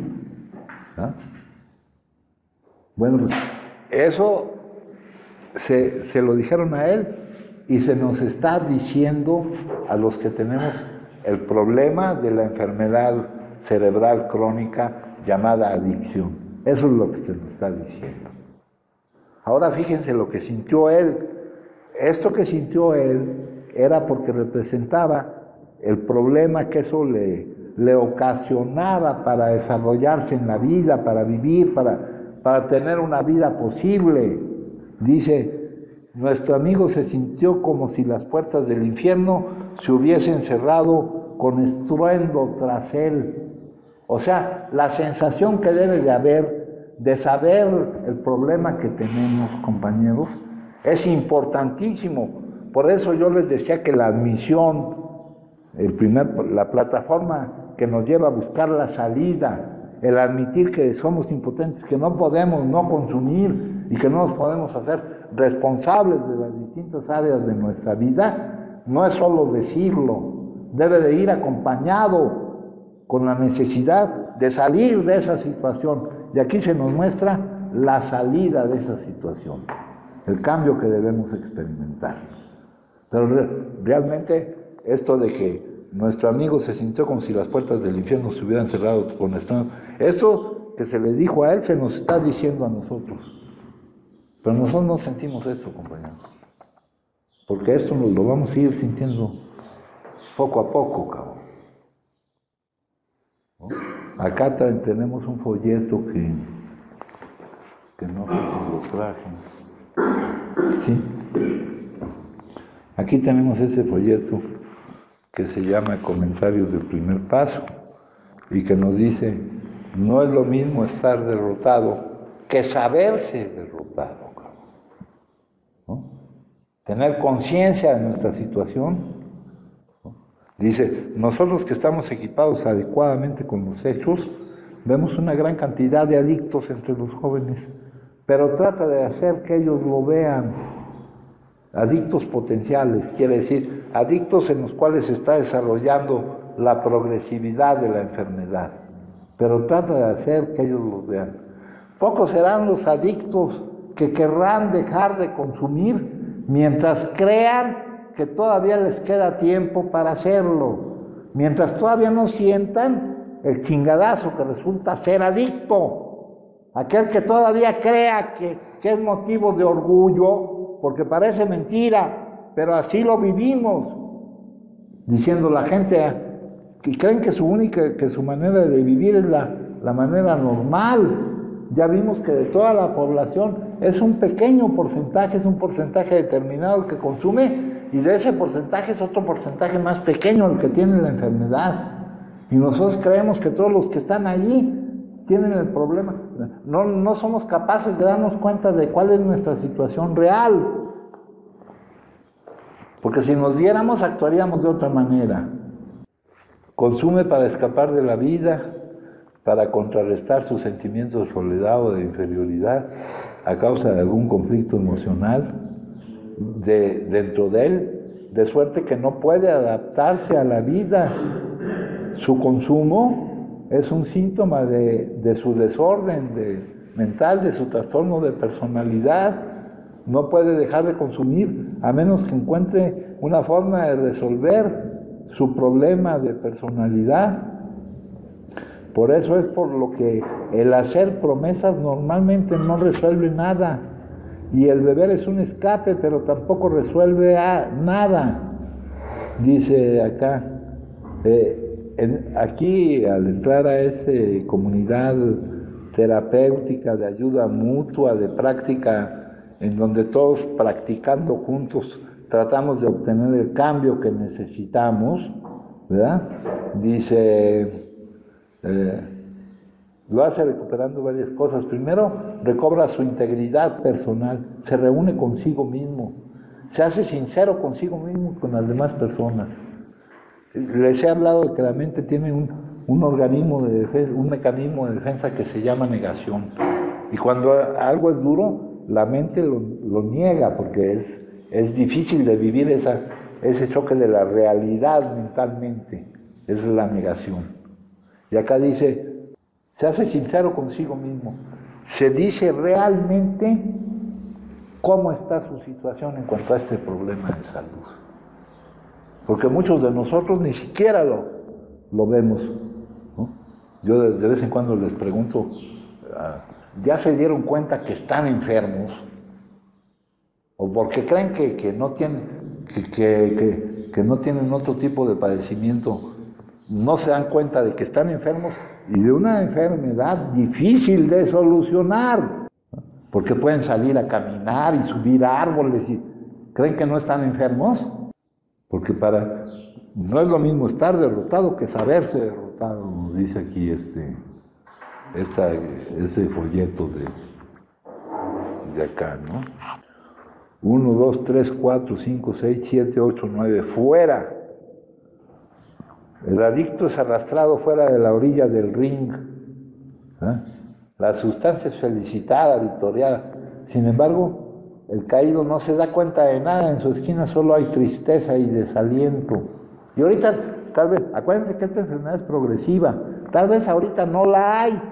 ¿Ah? Bueno, pues eso se lo dijeron a él y se nos está diciendo a los que tenemos el problema de la enfermedad cerebral crónica llamada adicción. Eso es lo que se nos está diciendo. Ahora fíjense lo que sintió él. Esto que sintió él era porque representaba el problema que eso le ocasionaba para desarrollarse en la vida, para vivir, para tener una vida posible. Dice, nuestro amigo se sintió como si las puertas del infierno se hubiesen cerrado con estruendo tras él. O sea, la sensación que debe de haber de saber el problema que tenemos, compañeros, es importantísimo. Por eso yo les decía que la admisión, la plataforma que nos lleva a buscar la salida, el admitir que somos impotentes, que no podemos no consumir y que no nos podemos hacer responsables de las distintas áreas de nuestra vida, no es solo decirlo, debe de ir acompañado con la necesidad de salir de esa situación. Y aquí se nos muestra la salida de esa situación, el cambio que debemos experimentar. Pero realmente esto de que nuestro amigo se sintió como si las puertas del infierno se hubieran cerrado con esto que se le dijo a él se nos está diciendo a nosotros. Pero nosotros no sentimos eso, compañeros. Porque esto lo vamos a ir sintiendo poco a poco, cabrón. ¿No? Acá tenemos un folleto que no sé si lo traje. Sí. Aquí tenemos ese folleto que se llama Comentarios del Primer Paso y que nos dice, no es lo mismo estar derrotado que saberse derrotado, ¿no? Tener conciencia de nuestra situación, ¿no? Dice, nosotros que estamos equipados adecuadamente con los hechos, vemos una gran cantidad de adictos entre los jóvenes, pero trata de hacer que ellos lo vean. Adictos potenciales, quiere decir, adictos en los cuales se está desarrollando la progresividad de la enfermedad, pero trata de hacer que ellos lo vean. Pocos serán los adictos que querrán dejar de consumir mientras crean que todavía les queda tiempo para hacerlo, mientras todavía no sientan el chingadazo que resulta ser adicto. Aquel que todavía crea que es motivo de orgullo, porque parece mentira, pero así lo vivimos, diciendo la gente, que creen que su manera de vivir es la manera normal. Ya vimos que de toda la población es un pequeño porcentaje, es un porcentaje determinado el que consume, y de ese porcentaje es otro porcentaje más pequeño el que tiene la enfermedad. Y nosotros creemos que todos los que están allí tienen el problema. No somos capaces de darnos cuenta de cuál es nuestra situación real. Porque si nos diéramos, actuaríamos de otra manera. Consume para escapar de la vida, para contrarrestar sus sentimientos de soledad o de inferioridad a causa de algún conflicto emocional dentro de él, de suerte que no puede adaptarse a la vida. Su consumo es un síntoma de su desorden mental, de su trastorno de personalidad. No puede dejar de consumir a menos que encuentre una forma de resolver su problema de personalidad. Por eso es por lo que el hacer promesas normalmente no resuelve nada, y el beber es un escape, pero tampoco resuelve nada. Dice acá, aquí al entrar a esta comunidad terapéutica de ayuda mutua, de práctica, en donde todos practicando juntos tratamos de obtener el cambio que necesitamos, ¿verdad? Dice, lo hace recuperando varias cosas. Primero, recobra su integridad personal, se reúne consigo mismo, se hace sincero consigo mismo y con las demás personas. Les he hablado de que la mente tiene un organismo de defensa, un mecanismo de defensa que se llama negación. Y cuando algo es duro, la mente lo niega, porque es difícil de vivir ese choque de la realidad mentalmente, es la negación. Y acá dice, se hace sincero consigo mismo, se dice realmente cómo está su situación en cuanto a este problema de salud. Porque muchos de nosotros ni siquiera lo vemos, ¿no? Yo de vez en cuando les pregunto, ¿ya se dieron cuenta que están enfermos? ¿O porque creen que no tienen, que no tienen otro tipo de padecimiento? No se dan cuenta de que están enfermos y de una enfermedad difícil de solucionar, porque pueden salir a caminar y subir árboles y creen que no están enfermos, porque no es lo mismo estar derrotado que saberse derrotado, dice aquí ese folleto de acá, ¿no? 1, 2, 3, 4, 5, 6, 7, 8, 9, fuera. El adicto es arrastrado fuera de la orilla del ring. La sustancia es felicitada, victoriada. Sin embargo, El caído no se da cuenta de nada, en su esquina solo hay tristeza y desaliento. Y ahorita, tal vez, acuérdense que esta enfermedad es progresiva, tal vez ahorita no la hay.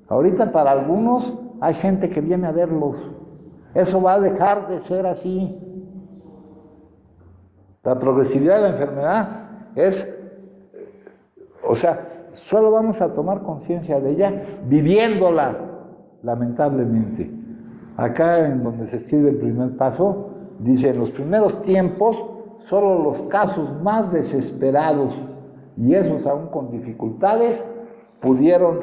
Ahorita para algunos hay gente que viene a verlos. Eso va a dejar de ser así. La progresividad de la enfermedad es, o sea, solo vamos a tomar conciencia de ella viviéndola, lamentablemente. Acá en donde se escribe el primer paso, dice, en los primeros tiempos, solo los casos más desesperados, y esos aún con dificultades, pudieron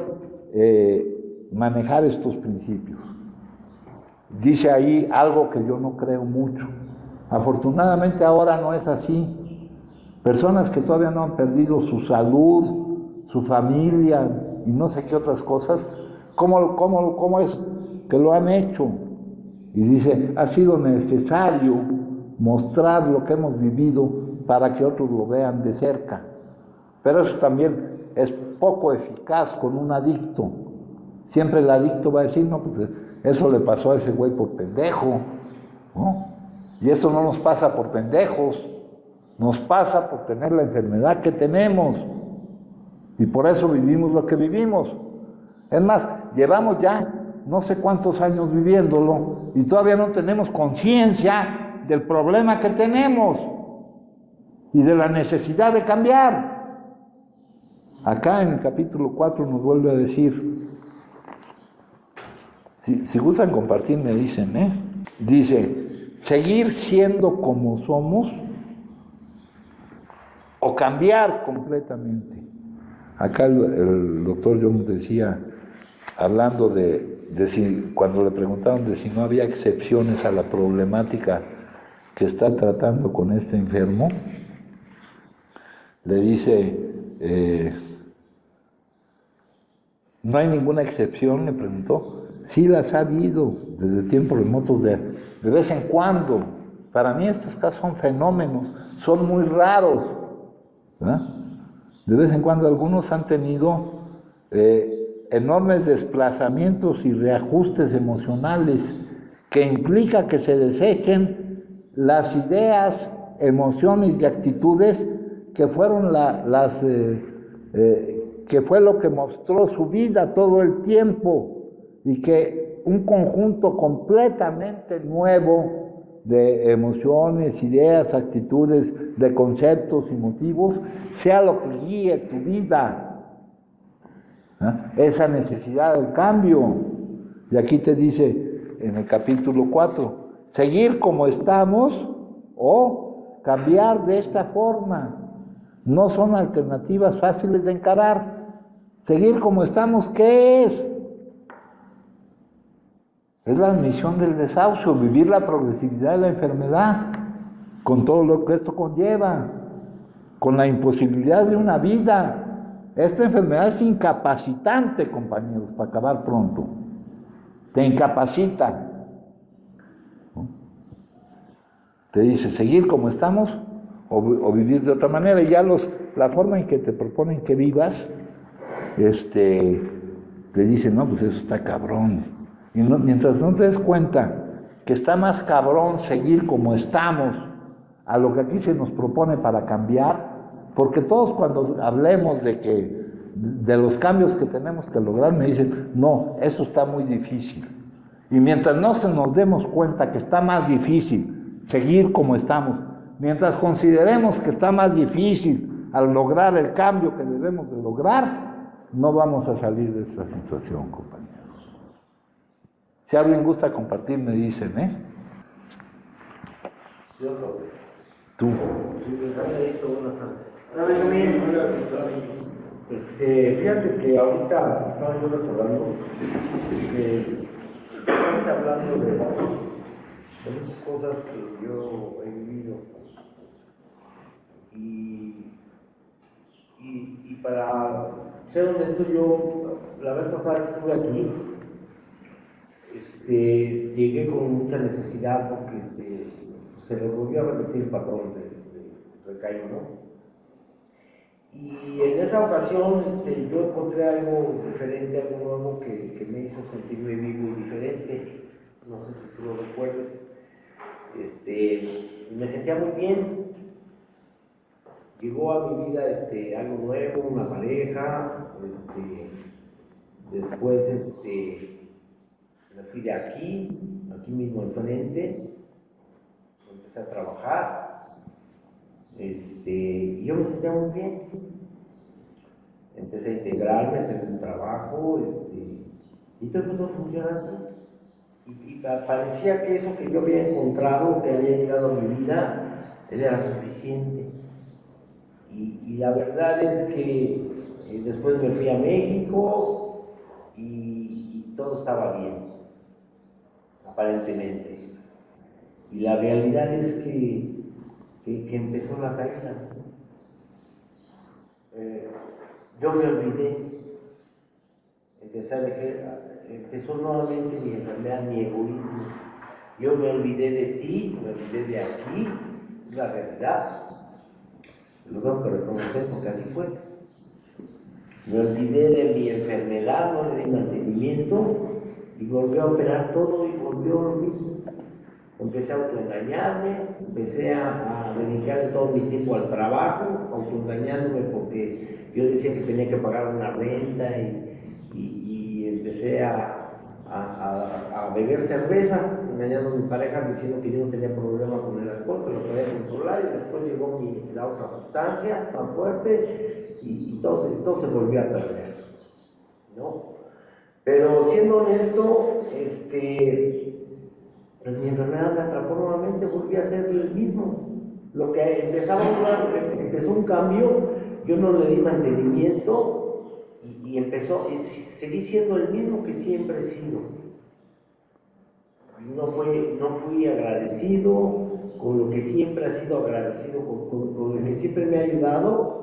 manejar estos principios. Dice ahí algo que yo no creo mucho. Afortunadamente ahora no es así. Personas que todavía no han perdido su salud, su familia y no sé qué otras cosas, ¿cómo es que lo han hecho? Y dice, ha sido necesario mostrar lo que hemos vivido para que otros lo vean de cerca. Pero eso también es poco eficaz con un adicto. Siempre el adicto va a decir, no, pues eso le pasó a ese güey por pendejo, ¿no? Y eso no nos pasa por pendejos, nos pasa por tener la enfermedad que tenemos. Y por eso vivimos lo que vivimos. Es más, llevamos ya no sé cuántos años viviéndolo y todavía no tenemos conciencia del problema que tenemos y de la necesidad de cambiar. Acá en el capítulo 4 nos vuelve a decir, si gustan compartir me dicen, dice, seguir siendo como somos o cambiar completamente. Acá el doctor Jung decía, hablando de si, cuando le preguntaron de si no había excepciones a la problemática que está tratando con este enfermo, le dice, ¿no hay ninguna excepción?, le preguntó. Sí las ha habido desde tiempos remotos, de vez en cuando. Para mí estos casos son fenómenos, son muy raros, ¿verdad? De vez en cuando algunos han tenido enormes desplazamientos y reajustes emocionales que implica que se desechen las ideas, emociones y actitudes que fueron que fue lo que mostró su vida todo el tiempo, y que un conjunto completamente nuevo de emociones, ideas, actitudes, de conceptos y motivos sea lo que guíe tu vida. Esa necesidad del cambio. Y aquí te dice en el capítulo 4, seguir como estamos o cambiar de esta forma. No son alternativas fáciles de encarar. Seguir como estamos, ¿qué es? Es la admisión del desahucio, vivir la progresividad de la enfermedad, con todo lo que esto conlleva, con la imposibilidad de una vida. Esta enfermedad es incapacitante, compañeros, para acabar pronto. Te incapacita. ¿No? Te dice seguir como estamos o vivir de otra manera. Y ya la forma en que te proponen que vivas, te dicen, no, pues eso está cabrón. Y mientras no te des cuenta que está más cabrón seguir como estamos a lo que aquí se nos propone para cambiar, porque todos cuando hablemos de los cambios que tenemos que lograr, me dicen, no, eso está muy difícil. Y mientras no nos demos cuenta que está más difícil seguir como estamos, mientras consideremos que está más difícil al lograr el cambio que debemos de lograr, no vamos a salir de esta situación, compañeros. Si alguien gusta compartir, me dicen, Yo Tú. buenas tardes. Fíjate que ahorita estaba yo recordando que estás hablando de muchas cosas que yo he vivido y para ser honesto, yo la vez pasada que estuve aquí llegué con mucha necesidad porque se le volvió a repetir el patrón de recaigo, ¿no? Y en esa ocasión yo encontré algo diferente, algo nuevo que me hizo sentirme vivo y diferente. No sé si tú lo recuerdes. y me sentía muy bien. Llegó a mi vida algo nuevo, una pareja, después me fui de aquí mismo enfrente, empecé a trabajar, y yo me sentía muy bien. Empecé a integrarme, a tener un trabajo, y todo empezó a funcionar. Y parecía que eso que yo había encontrado, que había llegado a mi vida, era suficiente. Y la verdad es que después me fui a México y todo estaba bien, aparentemente. Y la realidad es que empezó la caída. Yo me olvidé, empezó nuevamente mi enfermedad, mi egoísmo. Yo me olvidé de ti, me olvidé de aquí, la realidad. Lo tengo que reconocer porque así fue. Me olvidé de mi enfermedad, no le di mantenimiento y volvió a operar todo y volvió lo mismo. Empecé a autoengañarme, empecé a dedicarle todo mi tiempo al trabajo, autoengañándome porque yo decía que tenía que pagar una renta y empecé a beber cerveza, engañando a mi pareja diciendo que yo no tenía problema con el alcohol, que lo podía controlar, y después llegó la otra sustancia más fuerte y todo se volvió a perder, ¿no? Pero siendo honesto, pues mi enfermedad me atrapó nuevamente, volví a ser el mismo. Lo que empezó un cambio, yo no le di mantenimiento y seguí siendo el mismo que siempre he sido. No fui agradecido con lo que siempre ha sido agradecido, con lo que siempre me ha ayudado,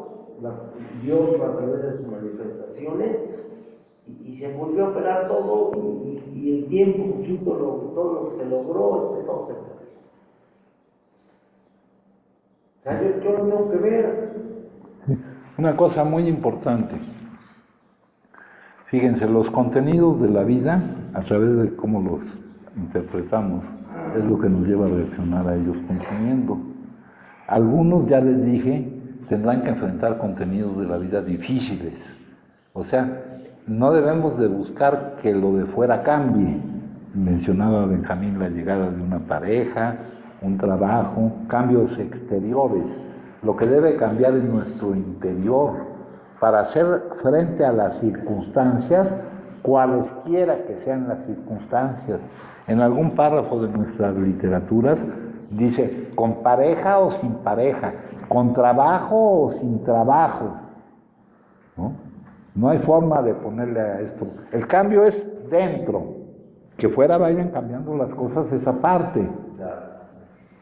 Dios a través de sus manifestaciones, y se volvió a operar todo, y el tiempo, poquito, todo lo que se logró, todo se perdió. O sea, yo lo tengo que ver. Una cosa muy importante. Fíjense, los contenidos de la vida, a través de cómo los interpretamos, es lo que nos lleva a reaccionar a ellos consumiendo. Algunos, ya les dije, tendrán que enfrentar contenidos de la vida difíciles. O sea, no debemos de buscar que lo de fuera cambie. Mencionaba Benjamín la llegada de una pareja, un trabajo, cambios exteriores. Lo que debe cambiar es nuestro interior para hacer frente a las circunstancias, cualesquiera que sean las circunstancias. En algún párrafo de nuestras literaturas dice, con pareja o sin pareja, con trabajo o sin trabajo, ¿no? No hay forma de ponerle a esto. El cambio es dentro. Que fuera vayan cambiando las cosas esa parte.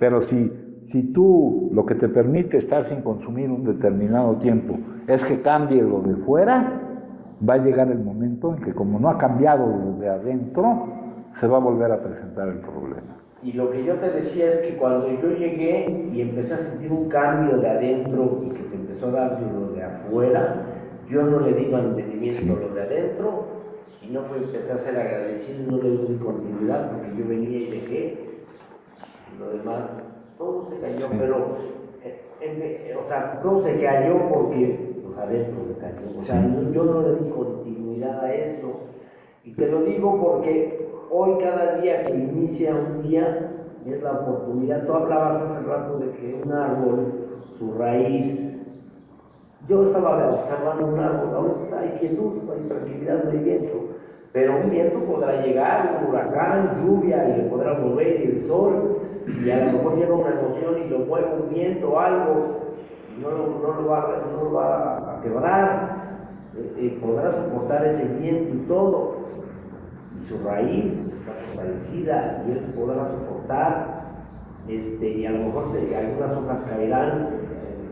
Pero si tú lo que te permite estar sin consumir un determinado tiempo es que cambie lo de fuera, va a llegar el momento en que como no ha cambiado lo de adentro, se va a volver a presentar el problema. Y lo que yo te decía es que cuando yo llegué y empecé a sentir un cambio de adentro y que se empezó a dar lo de afuera, yo no le di mantenimiento a lo de adentro y no empecé a ser agradecido, no le di continuidad porque yo venía y dejé, y lo demás, todo se cayó, pero, o sea, todo se cayó porque pues, adentro se cayó, o sea, yo no le di continuidad a eso, y te lo digo porque hoy cada día que inicia un día es la oportunidad. Tú hablabas hace rato de que un árbol, su raíz, yo estaba observando un árbol, ahora hay quietud, hay tranquilidad, no hay viento, pero un viento podrá llegar, un huracán, lluvia, y le podrá mover el sol, y a lo mejor llega una emoción y lo mueve un viento, algo, y no lo va a quebrar, podrá soportar ese viento y todo, y su raíz está fortalecida, y él podrá soportar, y a lo mejor algunas hojas caerán,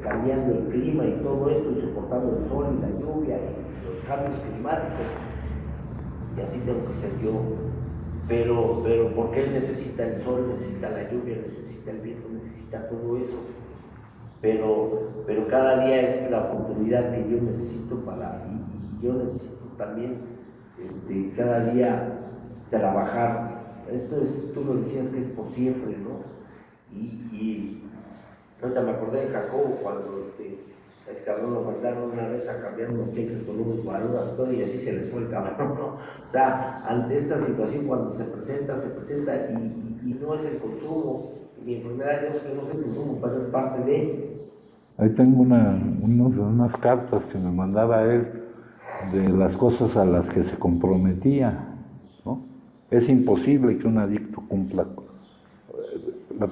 cambiando el clima y todo esto, y soportando el sol y la lluvia y los cambios climáticos, y así tengo que ser yo, pero porque él necesita el sol, necesita la lluvia, necesita el viento, necesita todo eso, pero cada día es la oportunidad que yo necesito y yo necesito también cada día trabajar. Esto es, tú lo decías que es por siempre, ¿no? Y ahorita me acordé de Jacobo cuando a ese cabrón lo mandaron una vez a cambiar unos cheques con unos valuras todo y así se les fue el cabrón, ¿no? O sea, ante esta situación cuando se presenta y no es el consumo. Mi enfermedad yo sé que no es el consumo, pero es parte de... Ahí tengo unas cartas que me mandaba él de las cosas a las que se comprometía, ¿no? Es imposible que un adicto cumpla.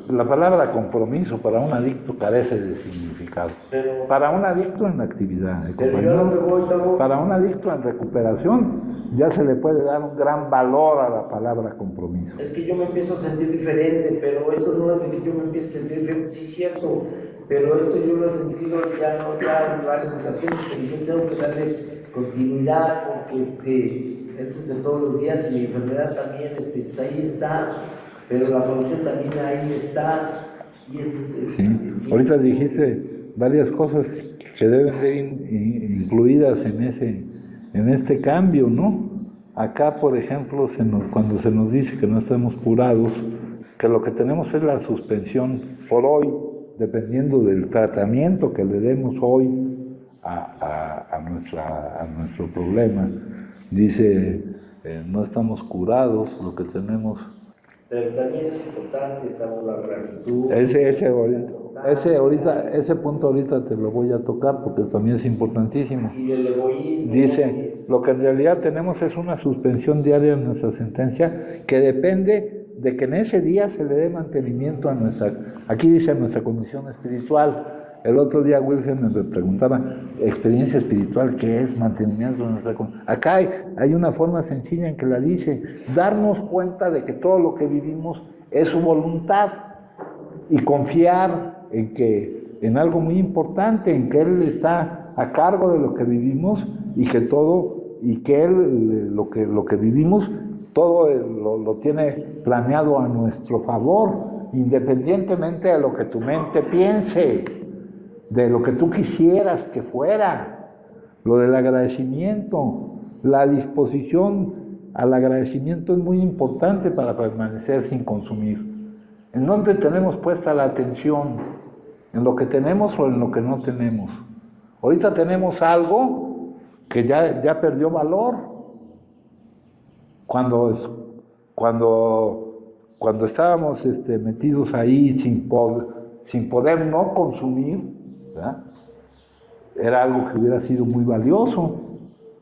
La palabra compromiso para un adicto carece de significado. Pero, para un adicto en la actividad, pero para un adicto en recuperación, ya se le puede dar un gran valor a la palabra compromiso. Es que yo me empiezo a sentir diferente, pero esto no es de que yo me empiece a sentir diferente, sí es cierto, pero esto yo lo he sentido ya en varias ocasiones, que yo tengo que darle continuidad, porque esto es de todos los días y mi enfermedad también, ahí está, pero la solución también ahí está. Sí. Ahorita dijiste varias cosas que deben de ir incluidas en este cambio, ¿no? Acá, por ejemplo, cuando se nos dice que no estamos curados, que lo que tenemos es la suspensión por hoy, dependiendo del tratamiento que le demos hoy a nuestro problema. Dice, no estamos curados, lo que tenemos... Pero también es importante, estamos la gratitud. Ese punto ahorita te lo voy a tocar porque también es importantísimo. Y el egoísmo. Dice, lo que en realidad tenemos es una suspensión diaria en nuestra sentencia que depende de que en ese día se le dé mantenimiento a aquí dice a nuestra condición espiritual. El otro día Wilhelm me preguntaba, experiencia espiritual, ¿qué es mantenimiento de nuestra condición? Acá hay una forma sencilla en que la dice, darnos cuenta de que todo lo que vivimos es su voluntad y confiar en algo muy importante, en que Él está a cargo de lo que vivimos y que Él, lo que vivimos, todo lo tiene planeado a nuestro favor, independientemente de lo que tu mente piense, de lo que tú quisieras que fuera. Lo del agradecimiento, la disposición al agradecimiento es muy importante para permanecer sin consumir. ¿En dónde tenemos puesta la atención? ¿En lo que tenemos o en lo que no tenemos? Ahorita tenemos algo que ya perdió valor. Cuando estábamos metidos ahí sin poder no consumir, ¿verdad? Era algo que hubiera sido muy valioso.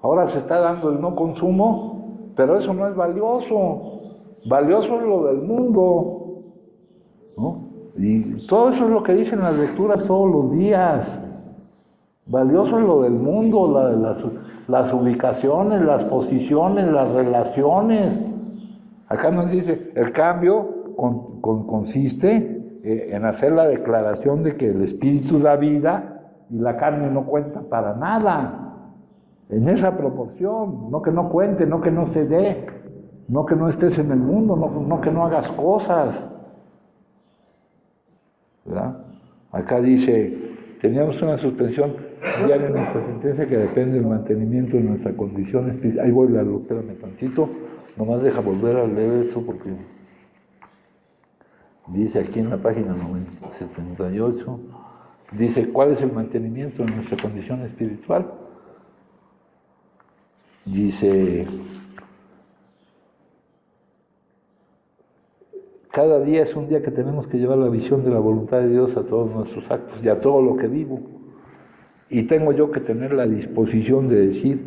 Ahora se está dando el no consumo, pero eso no es valioso. Valioso es lo del mundo, ¿no? Y todo eso es lo que dicen las lecturas todos los días. Valioso es lo del mundo, las ubicaciones, las posiciones, las relaciones. Acá nos dice, el cambio consiste en hacer la declaración de que el espíritu da vida y la carne no cuenta para nada. En esa proporción, no que no cuente, no que no se dé, no que no estés en el mundo, no que no hagas cosas. ¿Verdad? Acá dice, teníamos una suspensión diaria en nuestra sentencia que depende del mantenimiento de nuestra condición espiritual. Ahí voy, Lalo, espérame tantito, nomás deja volver a leer eso porque dice aquí en la página 78, dice, ¿cuál es el mantenimiento de nuestra condición espiritual? Dice, cada día es un día que tenemos que llevar la visión de la voluntad de Dios a todos nuestros actos y a todo lo que vivo. Y tengo yo que tener la disposición de decir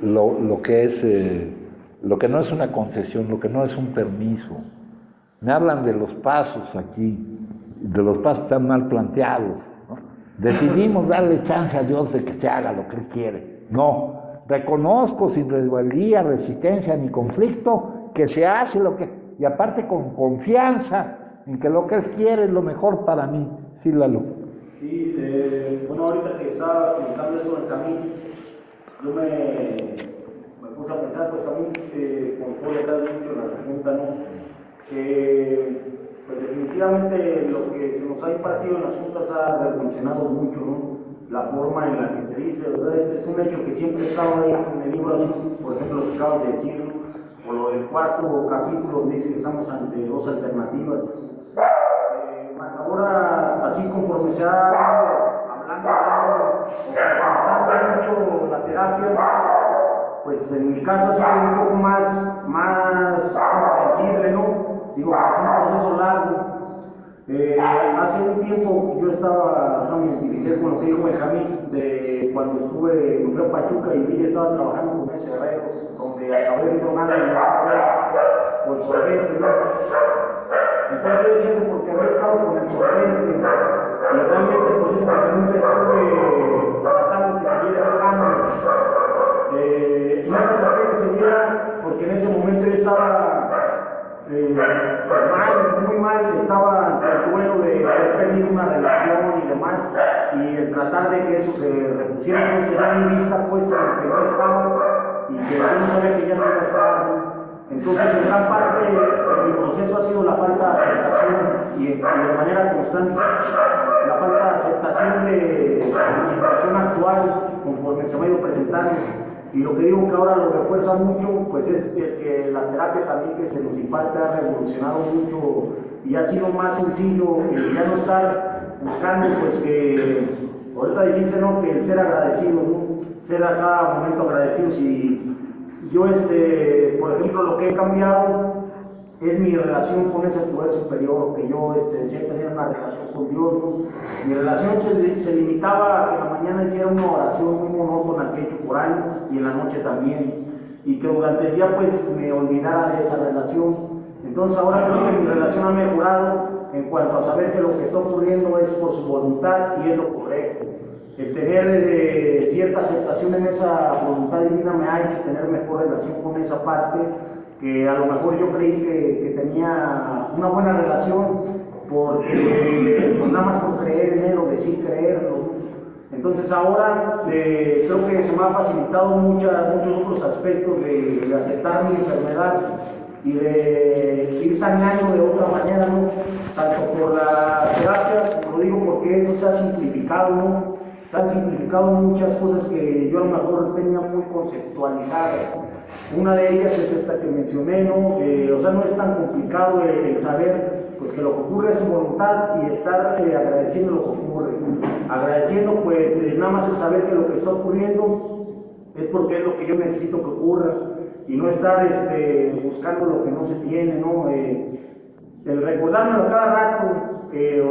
lo que no es una concesión, lo que no es un permiso. Me hablan de los pasos aquí, de los pasos están mal planteados, ¿no? Decidimos darle chance a Dios de que se haga lo que Él quiere. No, reconozco sin rebeldía, resistencia ni conflicto que se hace y aparte con confianza en que lo que Él quiere es lo mejor para mí. Sí, Lalo. Sí, bueno, ahorita que estaba comentando eso del camino, yo me puse a pensar, pues a mí, como tú le has dicho en la pregunta, ¿no? Pues definitivamente lo que se nos ha impartido en las juntas ha revolucionado mucho, ¿no? La forma en la que se dice, ¿verdad? Es un hecho que siempre estaba ahí en el libro azul, por ejemplo, lo que acabas de decir, ¿no? O lo del cuarto capítulo donde dice que estamos ante dos alternativas. ahora, así conforme se ha hablando mucho la terapia, pues en mi caso ha sido un poco más comprensible, ¿no? Digo, es un proceso largo. Hace un tiempo yo estaba, o sea, me identifiqué con lo que dijo Benjamín, de cuando me fui a Pachuca y vi estaba trabajando con ese herrero, donde acabé de tomar con sorbete, ¿no? Entonces yo decía que porque había estado con el sorbete, y realmente pues es porque nunca estuve tratando que siguiera ese cambio. No traté que se diera porque en ese momento yo estaba mal, muy mal, estaba ante el duelo de haber perdido una relación y demás, y el tratar de que eso se repusiera, pues tenía mi vista puesta en lo que no estaba y que yo no sabía que ya no iba a estar. Entonces, en gran parte de mi proceso ha sido la falta de aceptación y de manera constante, la falta de aceptación de la situación actual conforme se me ha ido presentando. Y lo que digo que ahora lo refuerza mucho, pues es que la terapia también que se nos imparte ha revolucionado mucho y ha sido más sencillo ya no estar buscando, pues que ahorita dijiste, ¿no? Que el ser agradecido, ¿no? Ser a cada momento agradecidos. Y yo, por ejemplo, lo que he cambiado es mi relación con ese poder superior, que yo siempre tenía una relación con Dios, ¿no? Mi relación se limitaba a que en la mañana hiciera una oración muy monótona que he hecho por años y en la noche también, y que durante el día pues me olvidara de esa relación. Entonces ahora creo que mi relación ha mejorado en cuanto a saber que lo que está ocurriendo es por su voluntad y es lo correcto. El tener cierta aceptación en esa voluntad divina me ha hecho tener mejor relación con esa parte, que a lo mejor yo creí que tenía una buena relación, porque pues nada más por creer en él o decir creerlo. Entonces ahora creo que se me ha facilitado muchos otros aspectos de aceptar mi enfermedad y de ir saneando de otra manera, ¿no? Tanto por la terapia, como lo digo, porque eso se ha simplificado, ¿no? Se han simplificado muchas cosas que yo a lo mejor tenía muy conceptualizadas. Una de ellas es esta que mencioné, ¿no? O sea, no es tan complicado el saber pues, que lo que ocurre es su voluntad y estar agradeciendo lo que ocurre. Agradeciendo, pues, nada más el saber que lo que está ocurriendo es porque es lo que yo necesito que ocurra y no estar buscando lo que no se tiene, ¿no? El recordármelo cada rato,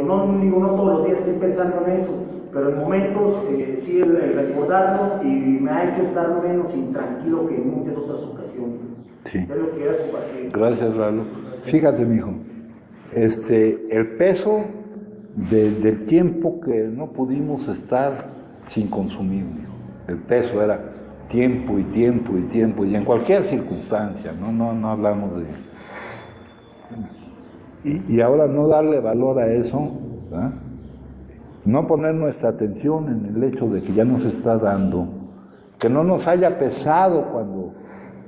no todos los días estoy pensando en eso, pero en momentos sí el recordarlo y me ha hecho estar menos intranquilo que en muchas otras ocasiones. Sí. Es lo que era compartir. Gracias, Lalo. Fíjate, mijo, el peso del tiempo que no pudimos estar sin consumir, mijo. El peso era tiempo y tiempo y tiempo, y en cualquier circunstancia, no hablamos de... Y ahora no darle valor a eso, ¿verdad? No poner nuestra atención en el hecho de que ya nos está dando, que no nos haya pesado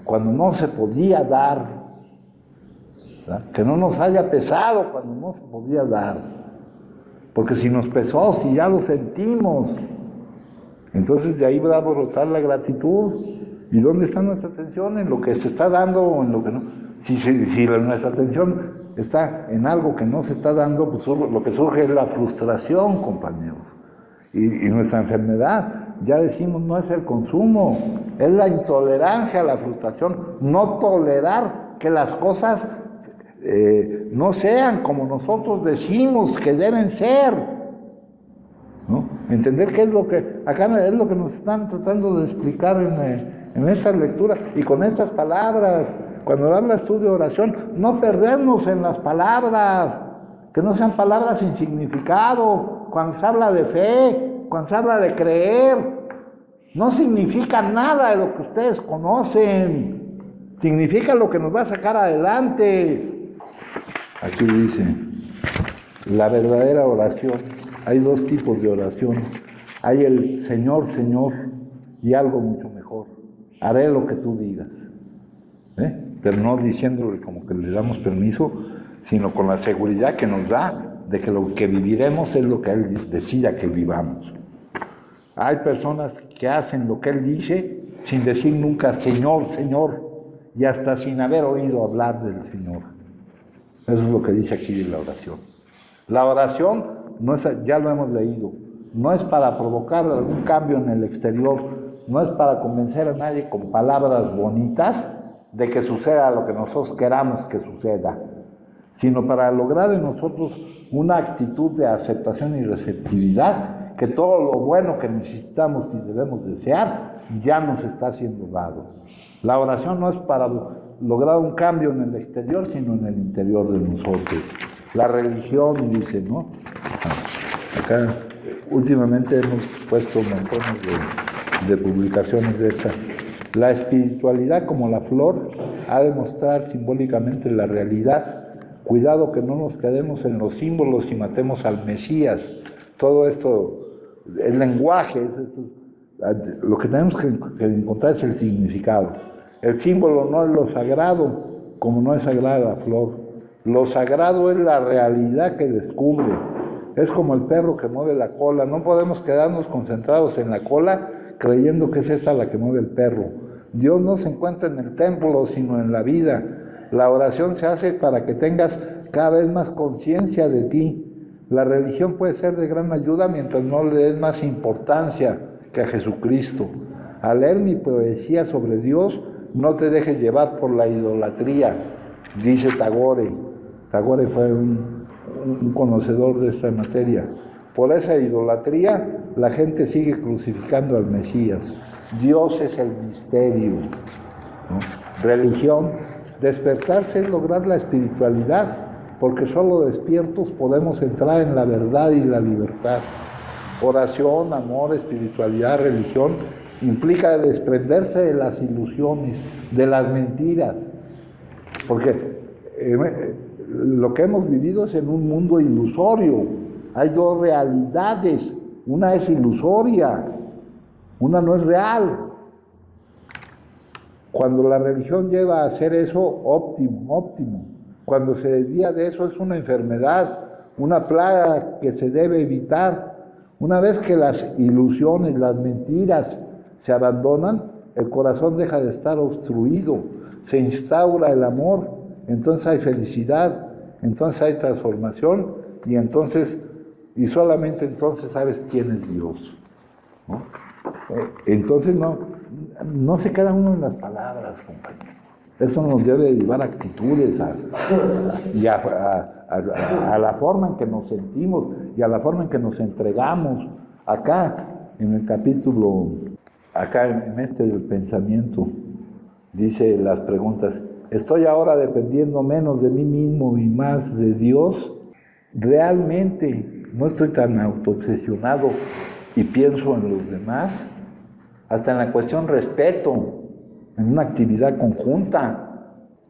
cuando no se podía dar, ¿verdad? Que no nos haya pesado cuando no se podía dar, porque si nos pesó, si ya lo sentimos, entonces de ahí va a brotar la gratitud. ¿Y dónde está nuestra atención? En lo que se está dando o en lo que no. Si nuestra atención está en algo que no se está dando, pues lo que surge es la frustración, compañeros. Y nuestra enfermedad, ya decimos, no es el consumo, es la intolerancia a la frustración, no tolerar que las cosas no sean como nosotros decimos que deben ser, ¿no? Entender qué es lo que, acá es lo que nos están tratando de explicar en esta lectura y con estas palabras. Cuando hablas tú de oración, no perdernos en las palabras, que no sean palabras sin significado. Cuando se habla de fe, cuando se habla de creer, no significa nada de lo que ustedes conocen, significa lo que nos va a sacar adelante. Aquí dice, la verdadera oración, hay dos tipos de oración, hay el Señor, Señor, y algo mucho mejor, haré lo que tú digas. Pero no diciéndole como que le damos permiso, sino con la seguridad que nos da de que lo que viviremos es lo que Él decida que vivamos. Hay personas que hacen lo que Él dice sin decir nunca Señor, Señor, y hasta sin haber oído hablar del Señor. Eso es lo que dice aquí en la oración. La oración no es, ya lo hemos leído, no es para provocar algún cambio en el exterior, no es para convencer a nadie con palabras bonitas de que suceda lo que nosotros queramos que suceda, sino para lograr en nosotros una actitud de aceptación y receptividad, que todo lo bueno que necesitamos y debemos desear ya nos está siendo dado. La oración no es para lograr un cambio en el exterior, sino en el interior de nosotros. La religión, dice, ¿no? Acá últimamente hemos puesto montones de publicaciones de estas. La espiritualidad, como la flor, ha de mostrar simbólicamente la realidad. Cuidado que no nos quedemos en los símbolos y matemos al Mesías. Todo esto, el lenguaje, lo que tenemos que encontrar es el significado. El símbolo no es lo sagrado, como no es sagrada la flor. Lo sagrado es la realidad que descubre. Es como el perro que mueve la cola. No podemos quedarnos concentrados en la cola creyendo que es esta la que mueve el perro. Dios no se encuentra en el templo, sino en la vida. La oración se hace para que tengas cada vez más conciencia de ti. La religión puede ser de gran ayuda mientras no le des más importancia que a Jesucristo. Al leer mi poesía sobre Dios, no te dejes llevar por la idolatría, dice Tagore. Tagore fue un conocedor de esta materia. Por esa idolatría, la gente sigue crucificando al Mesías. Dios es el misterio, ¿no? Religión, despertarse es lograr la espiritualidad, porque solo despiertos podemos entrar en la verdad y la libertad. Oración, amor, espiritualidad, religión, implica desprenderse de las ilusiones, de las mentiras, porque lo que hemos vivido es en un mundo ilusorio. Hay dos realidades, una es ilusoria, una no es real. Cuando la religión lleva a hacer eso, óptimo. Cuando se desvía de eso es una enfermedad, una plaga que se debe evitar. Una vez que las ilusiones, las mentiras se abandonan, el corazón deja de estar obstruido, se instaura el amor, entonces hay felicidad, entonces hay transformación y solamente entonces sabes quién es Dios, ¿no? Entonces no se queda uno en las palabras, compañero. Eso nos debe llevar a actitudes y a la forma en que nos sentimos y a la forma en que nos entregamos. Acá, en el capítulo, acá en este del pensamiento, dice las preguntas: ¿estoy ahora dependiendo menos de mí mismo y más de Dios? ¿Realmente no estoy tan autoobsesionado y pienso en los demás? Hasta en la cuestión respeto, en una actividad conjunta.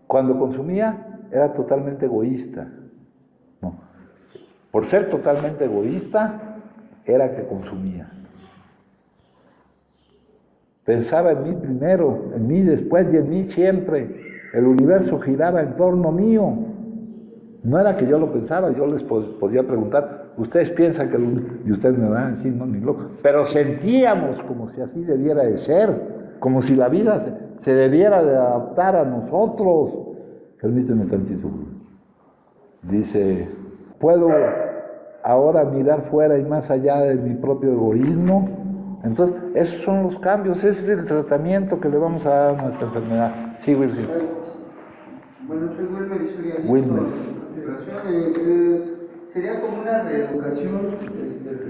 Cuando consumía era totalmente egoísta, ¿no? Por ser totalmente egoísta era que consumía. Pensaba en mí primero, en mí después y en mí siempre. El universo giraba en torno mío. No era que yo lo pensaba, yo les podía preguntar: ¿ustedes piensan que y ustedes me van a decir, no, ni loco? Pero sentíamos como si así debiera de ser, como si la vida se debiera de adaptar a nosotros. Permíteme tantito. Dice: ¿puedo ahora mirar fuera y más allá de mi propio egoísmo? Entonces, esos son los cambios, ese es el tratamiento que le vamos a dar a nuestra enfermedad. Sí, Wilfried. Bueno, soy Wilmer y soy Wilmer. Sería como una reeducación,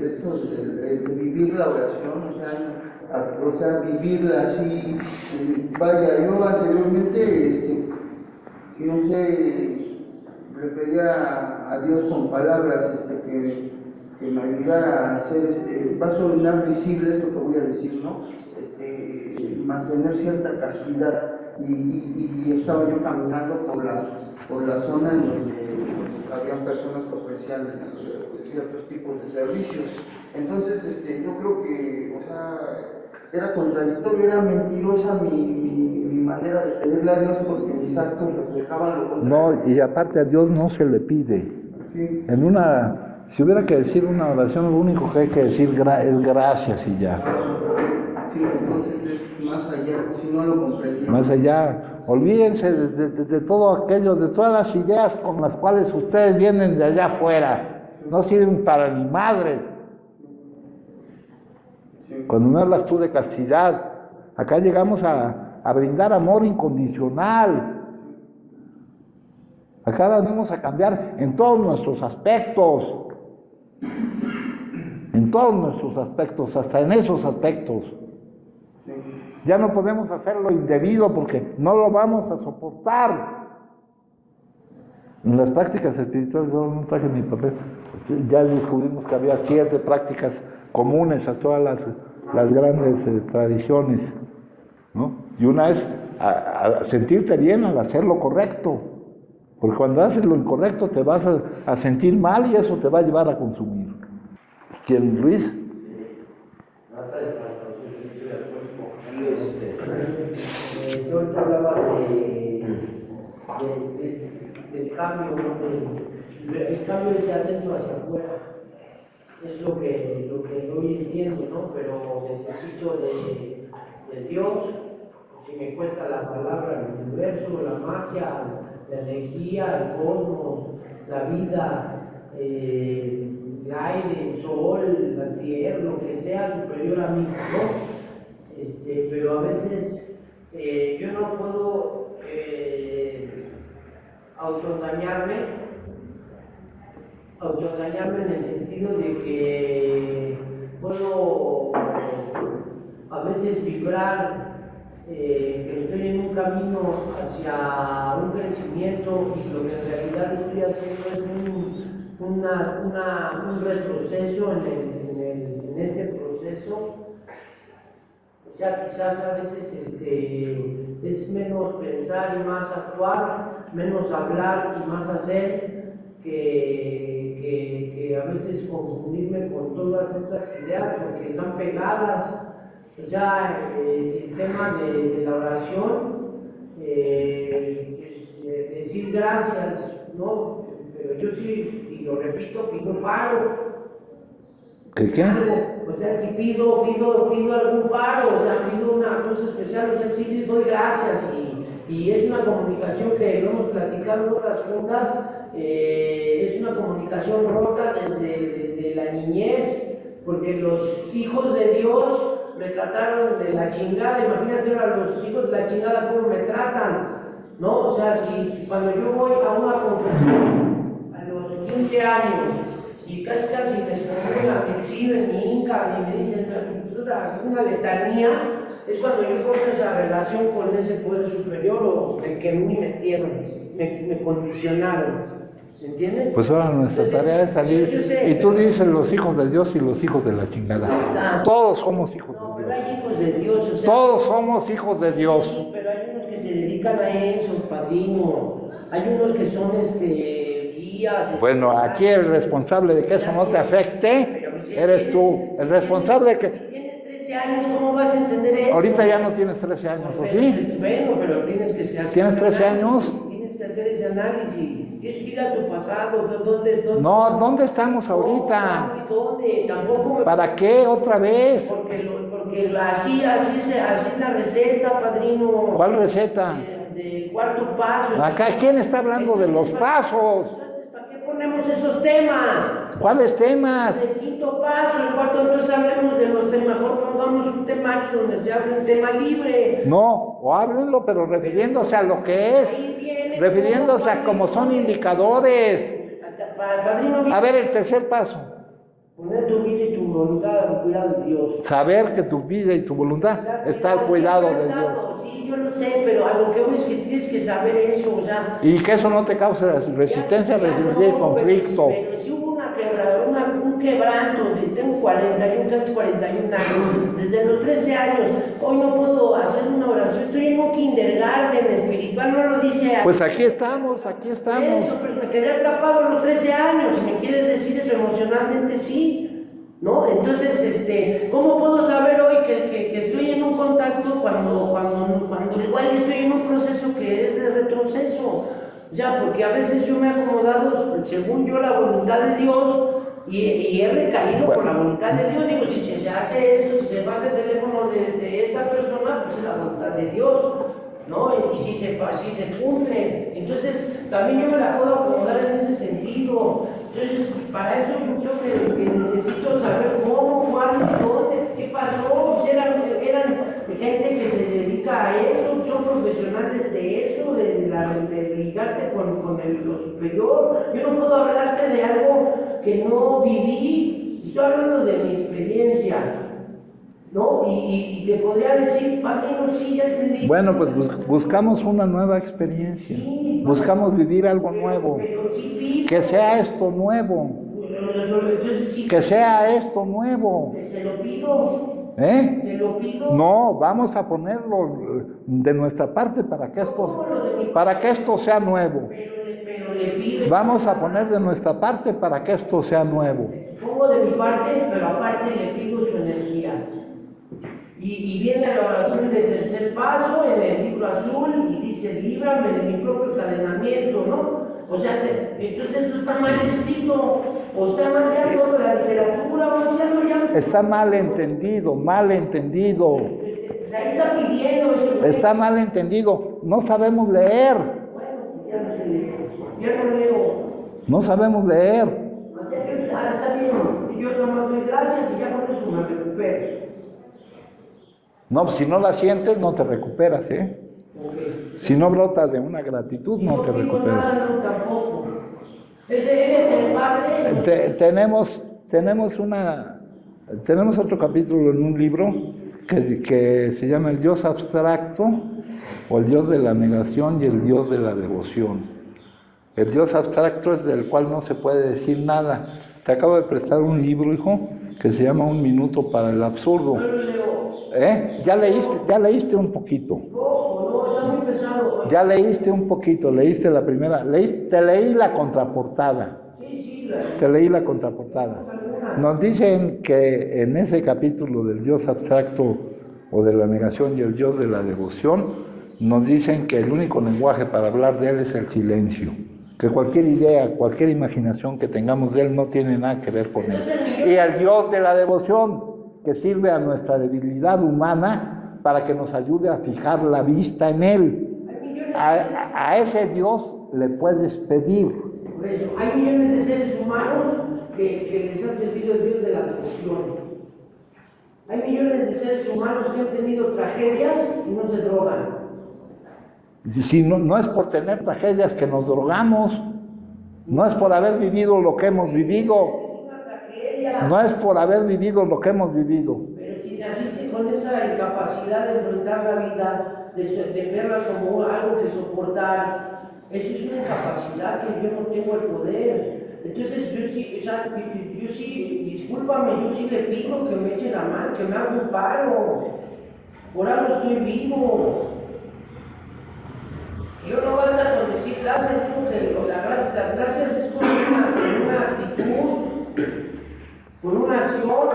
esto de vivir la oración, o sea, vivirla así. Vaya, yo anteriormente, no sé, le pedía a Dios con palabras que me ayudara a hacer, va a sonar visible esto que voy a decir, ¿no? Mantener cierta castidad. Y estaba yo caminando por la zona en donde pues, habían personas que ofrecían ciertos tipos de servicios. Entonces, yo creo que, o sea, era contradictorio, era mentirosa mi manera de pedirle a Dios, porque mis actos reflejaban lo contrario. No, y aparte a Dios no se le pide. Sí. Si hubiera que decir una oración, lo único que hay que decir es gracias y ya. Sí, entonces es más allá, si no lo comprendí. Más allá, olvídense de todo aquello, de todas las ideas con las cuales ustedes vienen de allá afuera. no sirven para ni madres. Cuando me hablas tú de castidad, acá llegamos a brindar amor incondicional. Acá venimos a cambiar en todos nuestros aspectos. En todos nuestros aspectos, hasta en esos aspectos. Ya no podemos hacer lo indebido porque no lo vamos a soportar. En las prácticas espirituales, no traje mi papel, ya descubrimos que había 7 prácticas comunes a todas las grandes tradiciones, ¿no? Y una es a sentirte bien al hacer lo correcto, porque cuando haces lo incorrecto te vas a sentir mal y eso te va a llevar a consumir. ¿Quién, Luis? Yo hablaba del cambio, ¿no? El cambio es de adentro hacia afuera. Es lo que hoy entiendo, ¿no? Pero necesito de Dios. Si me cuesta la palabra, el universo, la magia, la energía, el cosmos, la vida, el aire, el sol, la tierra, lo que sea superior a mí, ¿no? Pero a veces yo no puedo autoengañarme en el sentido de que puedo a veces vibrar que estoy en un camino hacia un crecimiento y lo que en realidad estoy haciendo es un retroceso en este proceso. O sea, quizás a veces es menos pensar y más actuar, menos hablar y más hacer, que a veces confundirme con todas estas ideas porque están pegadas. O sea, el tema de la oración, decir gracias, ¿no? Pero yo sí, y lo repito, pido paro. ¿Qué? O sea, si pido algún paro, o sea, pido una cosa especial, o sea, sí doy gracias y es una comunicación que lo hemos platicado en otras juntas, es una comunicación rota desde la niñez, porque los hijos de Dios me trataron de la chingada, imagínate ahora los hijos de la chingada cómo me tratan, ¿no? O sea, si cuando yo voy a una confesión a los 15 años, y casi me exhiben, me hincan y me dicen una letanía, es cuando yo corto esa relación con ese poder superior o de que a mí me metieron, me condicionaron, ¿entiendes? Pues ahora nuestra tarea es salir, yo sé, y tú dices los hijos de Dios y los hijos de la chingada. Todos somos hijos no, de pero Dios. hay hijos de Dios, o sea, Todos somos hijos de Dios. sí, pero hay unos que se dedican a eso, padrino, hay unos que son guías. Bueno, aquí el responsable de que eso no te afecte eres tú. El responsable de que... Si tienes 13 años, ¿cómo vas a entender eso? Ahorita ya no tienes 13 años, ¿o sí? Bueno, pero tienes que hacer... ¿Tienes 13 años? Tienes que hacer ese análisis. Tienes que ir a tu pasado. ¿Dónde? No, ¿dónde estamos ahorita? ¿Dónde? Tampoco me... ¿Para qué otra vez? Porque así es la receta, padrino. ¿Cuál receta? Del cuarto paso. Acá, ¿quién está hablando de los pasos? Entonces, ¿para qué ponemos esos temas? ¿Cuáles temas? El quinto paso, el cuarto, entonces hablemos de los temas, mejor pongamos un tema aquí donde se hable un tema libre. No, o háblenlo, pero refiriéndose a lo que es, refiriéndose a cómo son indicadores. Padrino, A ver, el tercer paso. poner tu vida y tu voluntad al cuidado de Dios. Saber que tu vida y tu voluntad está al cuidado de Dios. Sí, yo lo sé, pero a lo que voy es que tienes que saber eso, o sea... Y que eso no te cause resistencia, resistencia y conflicto. Pero si hubo un quebranto, tengo 41, casi 41 años, desde los 13 años, hoy no puedo hacer una oración, estoy en un kindergarten espiritual, no lo dice... Pues aquí estamos, aquí estamos. Eso, pero me quedé atrapado a los 13 años, si me quieres decir eso emocionalmente, sí. ¿No? Entonces, ¿cómo puedo saber hoy que estoy en un contacto cuando igual estoy en un proceso que es de retroceso? Ya, porque a veces yo me he acomodado, según yo, la voluntad de Dios y he recaído por la voluntad de Dios. Digo, si se hace esto, si se pasa el teléfono de esta persona, pues es la voluntad de Dios. ¿no? Y si se cumple. Entonces, también yo me la puedo acomodar en ese sentido. Entonces, para eso yo creo que necesito saber cómo, cuándo, dónde, qué pasó. Pues eran gente que se dedica a eso, son profesionales de eso, de ligarte con lo superior. Yo no puedo hablarte de algo que no viví, estoy hablando de mi experiencia, ¿no? Y te podría decir, Patino, sí, ya entendí. Bueno, pues buscamos una nueva experiencia, Sí, buscamos vivir algo nuevo, pero sí pido. que sea esto nuevo, Entonces, sí, que sea esto nuevo. se lo pido. ¿Eh? Se lo pido. No, vamos a ponerlo de nuestra parte para que esto sea nuevo. Pero le pido. Vamos a poner de nuestra parte para que esto sea nuevo. Pongo de mi parte, pero aparte le pido su energía. Y viene la oración del tercer paso en el libro azul y dice, líbrame de mi propio encadenamiento, ¿no? O sea, entonces esto está mal escrito, o está mal ya toda la literatura, o sea, no ya... Está mal entendido, mal entendido. Ahí está pidiendo ese... Está mal entendido, no sabemos leer. Bueno, ya no se lee, ya no leo. No sabemos leer. O sea que está bien, yo nomás doy gracias y ya con eso me recupero. No, si no la sientes, no te recuperas, ¿eh? Okay. Si no brotas de una gratitud, no te recuperas. Nada, no, tampoco. Él es el Padre. Tenemos otro capítulo en un libro que se llama El Dios abstracto, o el Dios de la negación y el Dios de la devoción. El Dios abstracto es del cual no se puede decir nada. Te acabo de prestar un libro, hijo, que se llama Un minuto para el absurdo. Ya leíste un poquito. No, está muy pesado. Ya leíste un poquito, leíste la primera, te leí la contraportada. Sí, te leí la contraportada. Nos dicen que en ese capítulo del Dios abstracto o de la negación y el Dios de la devoción, nos dicen que el único lenguaje para hablar de él es el silencio. Que cualquier idea, cualquier imaginación que tengamos de él no tiene nada que ver con él. Y el Dios de la devoción, que sirve a nuestra debilidad humana para que nos ayude a fijar la vista en él. A ese Dios le puedes pedir. Por eso, hay millones de seres humanos que les ha servido el Dios de la devoción. Hay millones de seres humanos que han tenido tragedias y no se drogan. Si no es por tener tragedias que nos drogamos, no es por haber vivido lo que hemos vivido, no es por haber vivido lo que hemos vivido. Pero si naciste con esa incapacidad de enfrentar la vida, de verla como algo que soportar, eso es una incapacidad que yo no tengo el poder. Entonces yo sí, discúlpame, yo sí le pido que me eche la mano, que me haga un paro. Por algo estoy vivo. Yo no basta con decir gracias, porque las gracias es con una actitud, con una acción,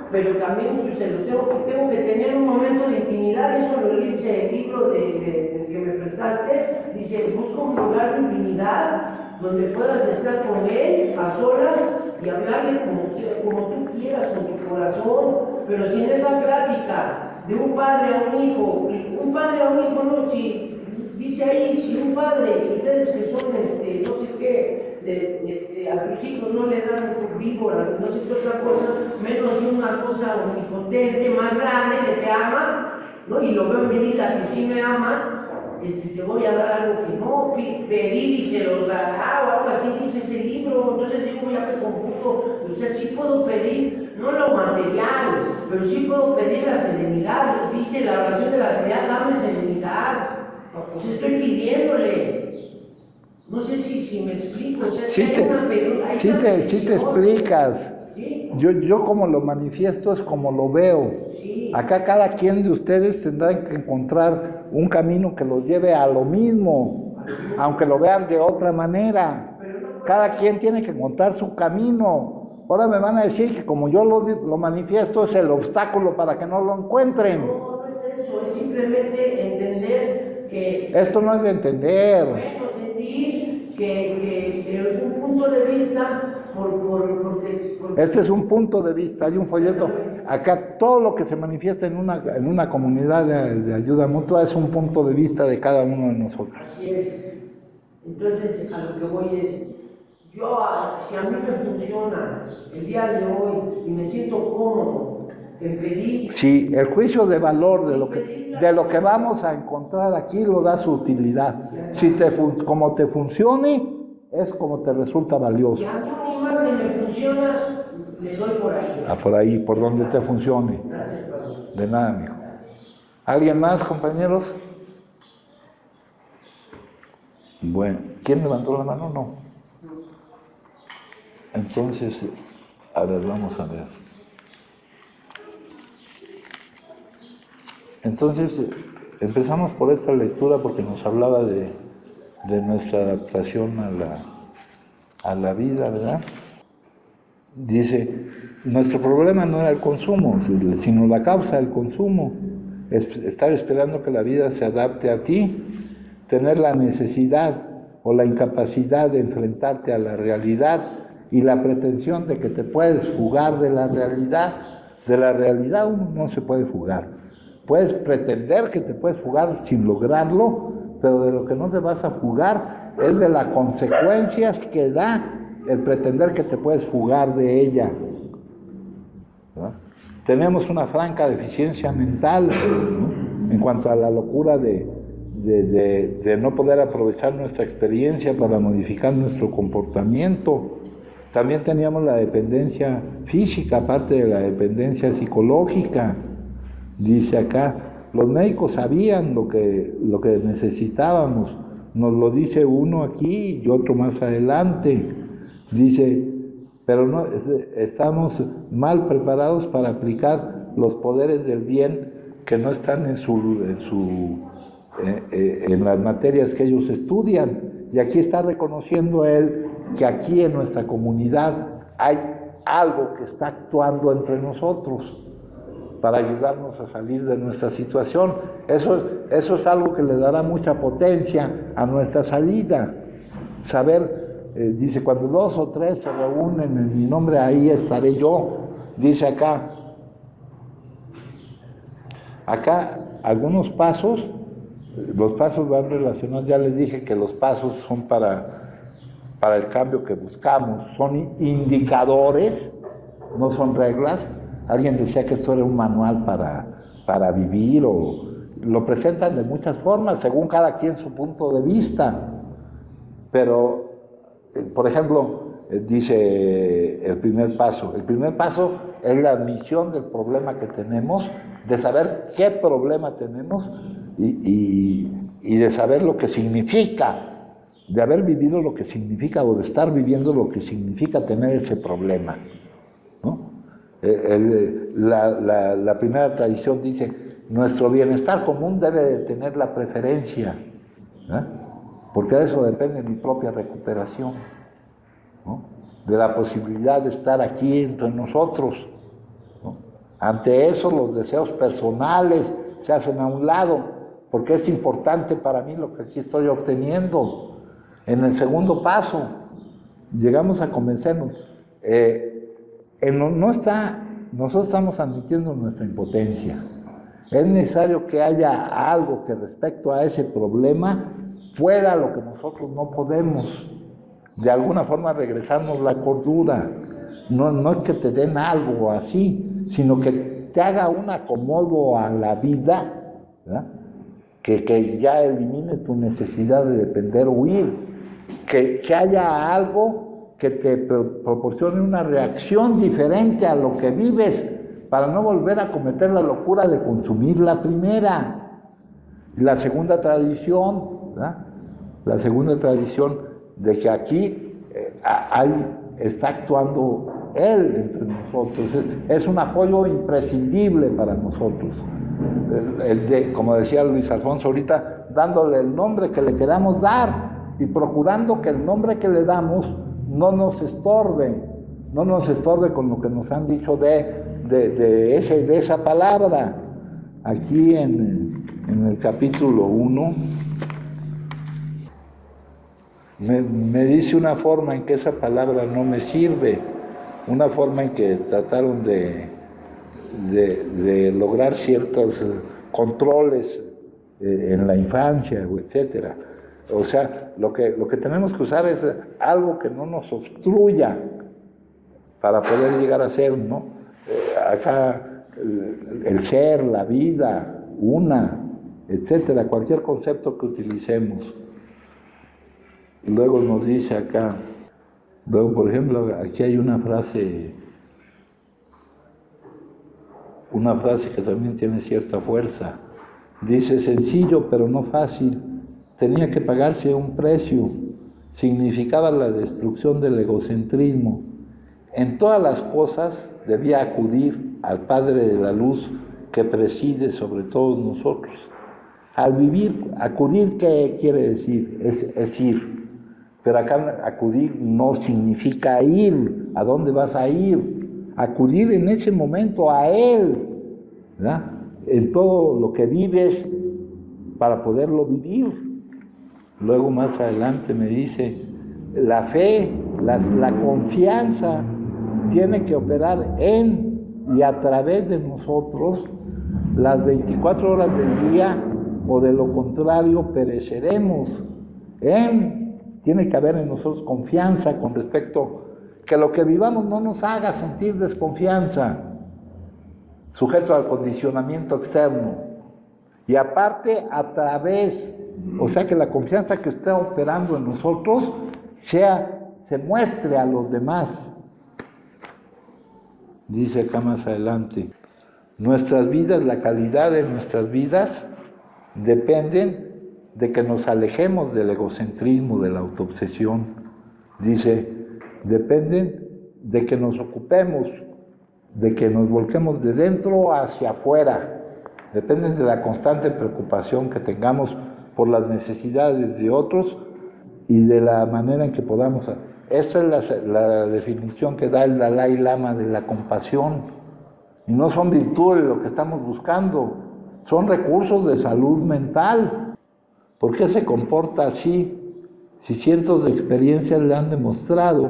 pero también pues, tengo que tener un momento de intimidad. Eso lo dice el libro que me prestaste. Dice, busca un lugar de intimidad donde puedas estar con él a solas y hablarle como tú quieras, con tu corazón, pero sin esa plática de un padre a un hijo. Un padre a un hijo, no, si dice ahí, si un padre, ustedes que son no sé qué, a sus hijos no le dan víboras, no sé qué otra cosa, menos una cosa omnipotente, más grande, que te ama, ¿no? Y lo veo en mi vida, que sí me ama, te voy a dar algo que no, pedir y se los dará, o algo así dice ese libro. Entonces digo, ya me confundo, o sea, sí puedo pedir, no lo material, pero sí puedo pedir la serenidad. Dice la oración de la serenidad, dame serenidad. Pues estoy pidiéndole. No sé si me explico. O sea, Sí te explicas. ¿Sí? Yo como lo manifiesto es como lo veo. Sí. Acá cada quien de ustedes tendrá que encontrar un camino que los lleve a lo mismo, aunque lo vean de otra manera. Cada quien tiene que encontrar su camino. Ahora me van a decir que como yo lo manifiesto es el obstáculo para que no lo encuentren. No es eso, es simplemente entender que... Esto no es de entender. Bueno, sentir que de algún punto de vista, porque Este es un punto de vista, hay un folleto. acá todo lo que se manifiesta en una comunidad de ayuda mutua es un punto de vista de cada uno de nosotros. Así es. Entonces, a lo que voy es, si a mí me funciona el día de hoy y me siento cómodo en pedir... Sí, el juicio de valor de lo que vamos a encontrar aquí lo da su utilidad. Como te funcione, es como te resulta valioso. Si a mí una imagen me funciona, le doy por ahí. Por ahí, por donde te funcione. Gracias, Pablo. De nada, mijo. ¿Alguien más, compañeros? Bueno, ¿quién levantó la mano? No. Entonces, a ver, vamos a ver. Entonces, empezamos por esta lectura porque nos hablaba de nuestra adaptación a la vida, ¿verdad? Dice, nuestro problema no era el consumo, sino la causa del consumo. Estar esperando que la vida se adapte a ti, tener la necesidad o la incapacidad de enfrentarte a la realidad y la pretensión de que te puedes fugar de la realidad. De la realidad uno no se puede fugar. Puedes pretender que te puedes fugar sin lograrlo, pero de lo que no te vas a fugar es de las consecuencias que da el pretender que te puedes fugar de ella. ¿No? Tenemos una franca deficiencia mental, ¿no? En cuanto a la locura de no poder aprovechar nuestra experiencia para modificar nuestro comportamiento. También teníamos la dependencia física, aparte de la dependencia psicológica. Dice acá, los médicos sabían lo que necesitábamos, nos lo dice uno aquí y otro más adelante. Dice, pero no estamos mal preparados para aplicar los poderes del bien que no están en las materias que ellos estudian. Y aquí está reconociendo él que aquí en nuestra comunidad hay algo que está actuando entre nosotros para ayudarnos a salir de nuestra situación. Eso es algo que le dará mucha potencia a nuestra salida. Saber, dice, cuando 2 o 3 se reúnen en mi nombre, ahí estaré yo. Dice acá algunos pasos, los pasos van relacionados, ya les dije que los pasos son para el cambio que buscamos, son indicadores, no son reglas. Alguien decía que esto era un manual para vivir, o lo presentan de muchas formas, según cada quien su punto de vista. Pero, por ejemplo, dice el primer paso es la admisión del problema que tenemos, de saber qué problema tenemos y de saber lo que significa, de haber vivido lo que significa o de estar viviendo lo que significa tener ese problema, ¿no? La primera tradición dice, nuestro bienestar común debe de tener la preferencia, ¿eh? Porque de eso depende mi propia recuperación, ¿no? De la posibilidad de estar aquí entre nosotros, ¿no? Ante eso los deseos personales se hacen a un lado, porque es importante para mí lo que aquí estoy obteniendo. En el segundo paso, llegamos a convencernos, nosotros estamos admitiendo nuestra impotencia. Es necesario que haya algo que respecto a ese problema pueda lo que nosotros no podemos. De alguna forma regresarnos la cordura. No es que te den algo así, sino que te haga un acomodo a la vida, ¿verdad? Que ya elimine tu necesidad de depender o huir. Que haya algo que te proporcione una reacción diferente a lo que vives, para no volver a cometer la locura de consumir la primera. La segunda tradición, ¿verdad? La segunda tradición de que aquí está actuando Él entre nosotros, es un apoyo imprescindible para nosotros. Como decía Luis Alfonso ahorita, dándole el nombre que le queramos dar y procurando que el nombre que le damos no nos estorbe con lo que nos han dicho de esa palabra. Aquí en el capítulo 1 me dice una forma en que esa palabra no me sirve, una forma en que trataron de de lograr ciertos controles en la infancia, etcétera. O sea, lo que tenemos que usar es algo que no nos obstruya para poder llegar a ser, ¿no? Acá el ser, la vida, etcétera, cualquier concepto que utilicemos. Luego nos dice acá, luego por ejemplo, aquí hay una frase que también tiene cierta fuerza. Dice, sencillo pero no fácil, tenía que pagarse un precio, significaba la destrucción del egocentrismo. En todas las cosas debía acudir al Padre de la Luz que preside sobre todos nosotros. Al vivir, acudir, ¿qué quiere decir? Es ir. Pero acá acudir no significa ir. ¿A dónde vas a ir? Acudir en ese momento a Él, ¿verdad? En todo lo que vives para poderlo vivir. Luego más adelante me dice, la fe, la confianza tiene que operar en y a través de nosotros las 24 horas del día, o de lo contrario pereceremos. Tiene que haber en nosotros confianza con respecto que lo que vivamos no nos haga sentir desconfianza, sujeto al condicionamiento externo. Y aparte a través, o sea que la confianza que está operando en nosotros se muestre a los demás. Dice acá más adelante, nuestras vidas, la calidad de nuestras vidas dependen de que nos alejemos del egocentrismo, de la autoobsesión. Dice, dependen de que nos ocupemos, de que nos volquemos de dentro hacia afuera. Dependen de la constante preocupación que tengamos por las necesidades de otros y de la manera en que podamos. Esa es la definición que da el Dalai Lama de la compasión. Y no son virtudes lo que estamos buscando, son recursos de salud mental. ¿Por qué se comporta así? Si cientos de experiencias le han demostrado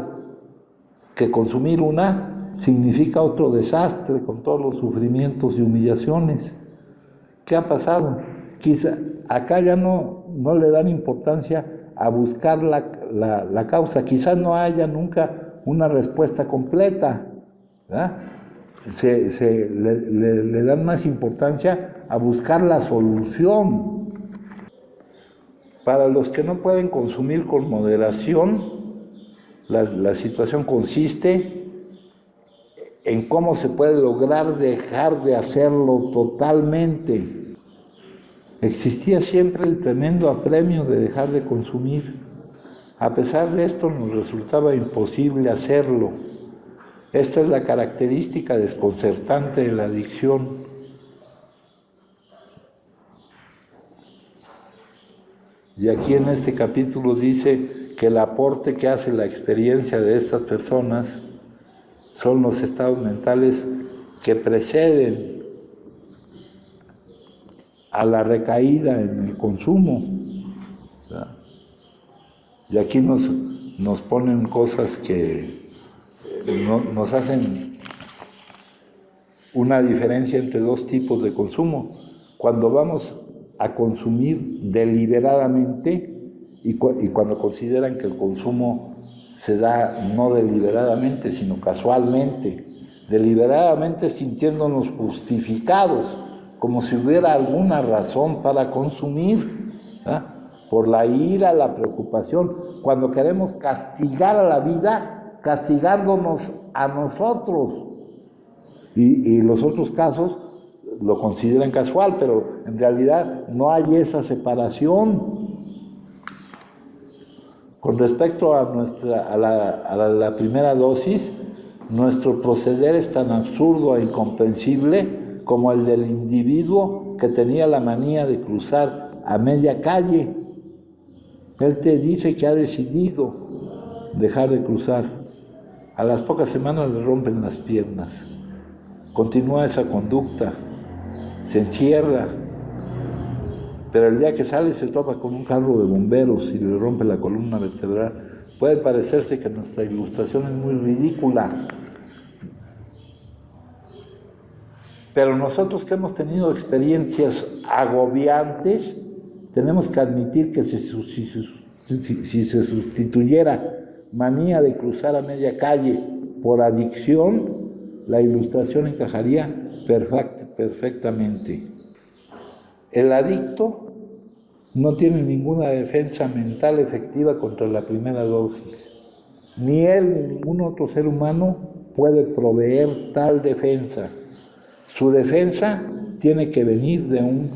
que consumir significa otro desastre con todos los sufrimientos y humillaciones. ¿Qué ha pasado? Quizá acá ya no le dan importancia a buscar la causa. Quizás no haya nunca una respuesta completa, ¿verdad? Le dan más importancia a buscar la solución. Para los que no pueden consumir con moderación, la situación consiste en cómo se puede lograr dejar de hacerlo totalmente. Existía siempre el tremendo apremio de dejar de consumir. A pesar de esto, nos resultaba imposible hacerlo. Esta es la característica desconcertante de la adicción. Y aquí en este capítulo dice que el aporte que hace la experiencia de estas personas son los estados mentales que preceden a la recaída en el consumo, ¿verdad? Y aquí nos ponen cosas que nos hacen una diferencia entre dos tipos de consumo. Cuando vamos a consumir deliberadamente y cuando consideran que el consumo se da no deliberadamente, sino casualmente, deliberadamente sintiéndonos justificados, como si hubiera alguna razón para consumir, ¿verdad? Por la ira, la preocupación, cuando queremos castigar a la vida, castigándonos a nosotros, y los otros casos lo consideran casual, pero en realidad no hay esa separación. Con respecto a la primera dosis, nuestro proceder es tan absurdo e incomprensible como el del individuo que tenía la manía de cruzar a media calle. Él te dice que ha decidido dejar de cruzar. A las pocas semanas le rompen las piernas. Continúa esa conducta, se encierra, pero el día que sale se topa con un carro de bomberos y le rompe la columna vertebral. Puede parecerse que nuestra ilustración es muy ridícula, Pero nosotros que hemos tenido experiencias agobiantes, tenemos que admitir que si se sustituyera manía de cruzar a media calle por adicción, la ilustración encajaría perfectamente. El adicto no tiene ninguna defensa mental efectiva contra la primera dosis. Ni él ni ningún otro ser humano puede proveer tal defensa. Su defensa tiene que venir de un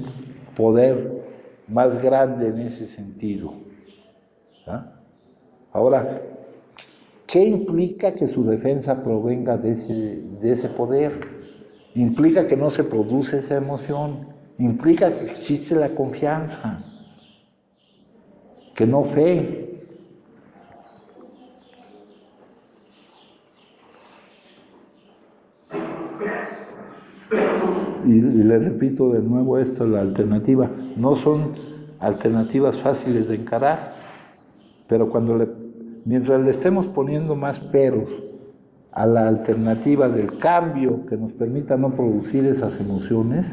poder más grande en ese sentido. ¿Ah? Ahora, ¿qué implica que su defensa provenga de ese poder? Implica que no se produce esa emoción, implica que existe la confianza, que no fe. Y le repito de nuevo esto, la alternativa. No son alternativas fáciles de encarar, pero mientras le estemos poniendo más peros a la alternativa del cambio que nos permita no producir esas emociones,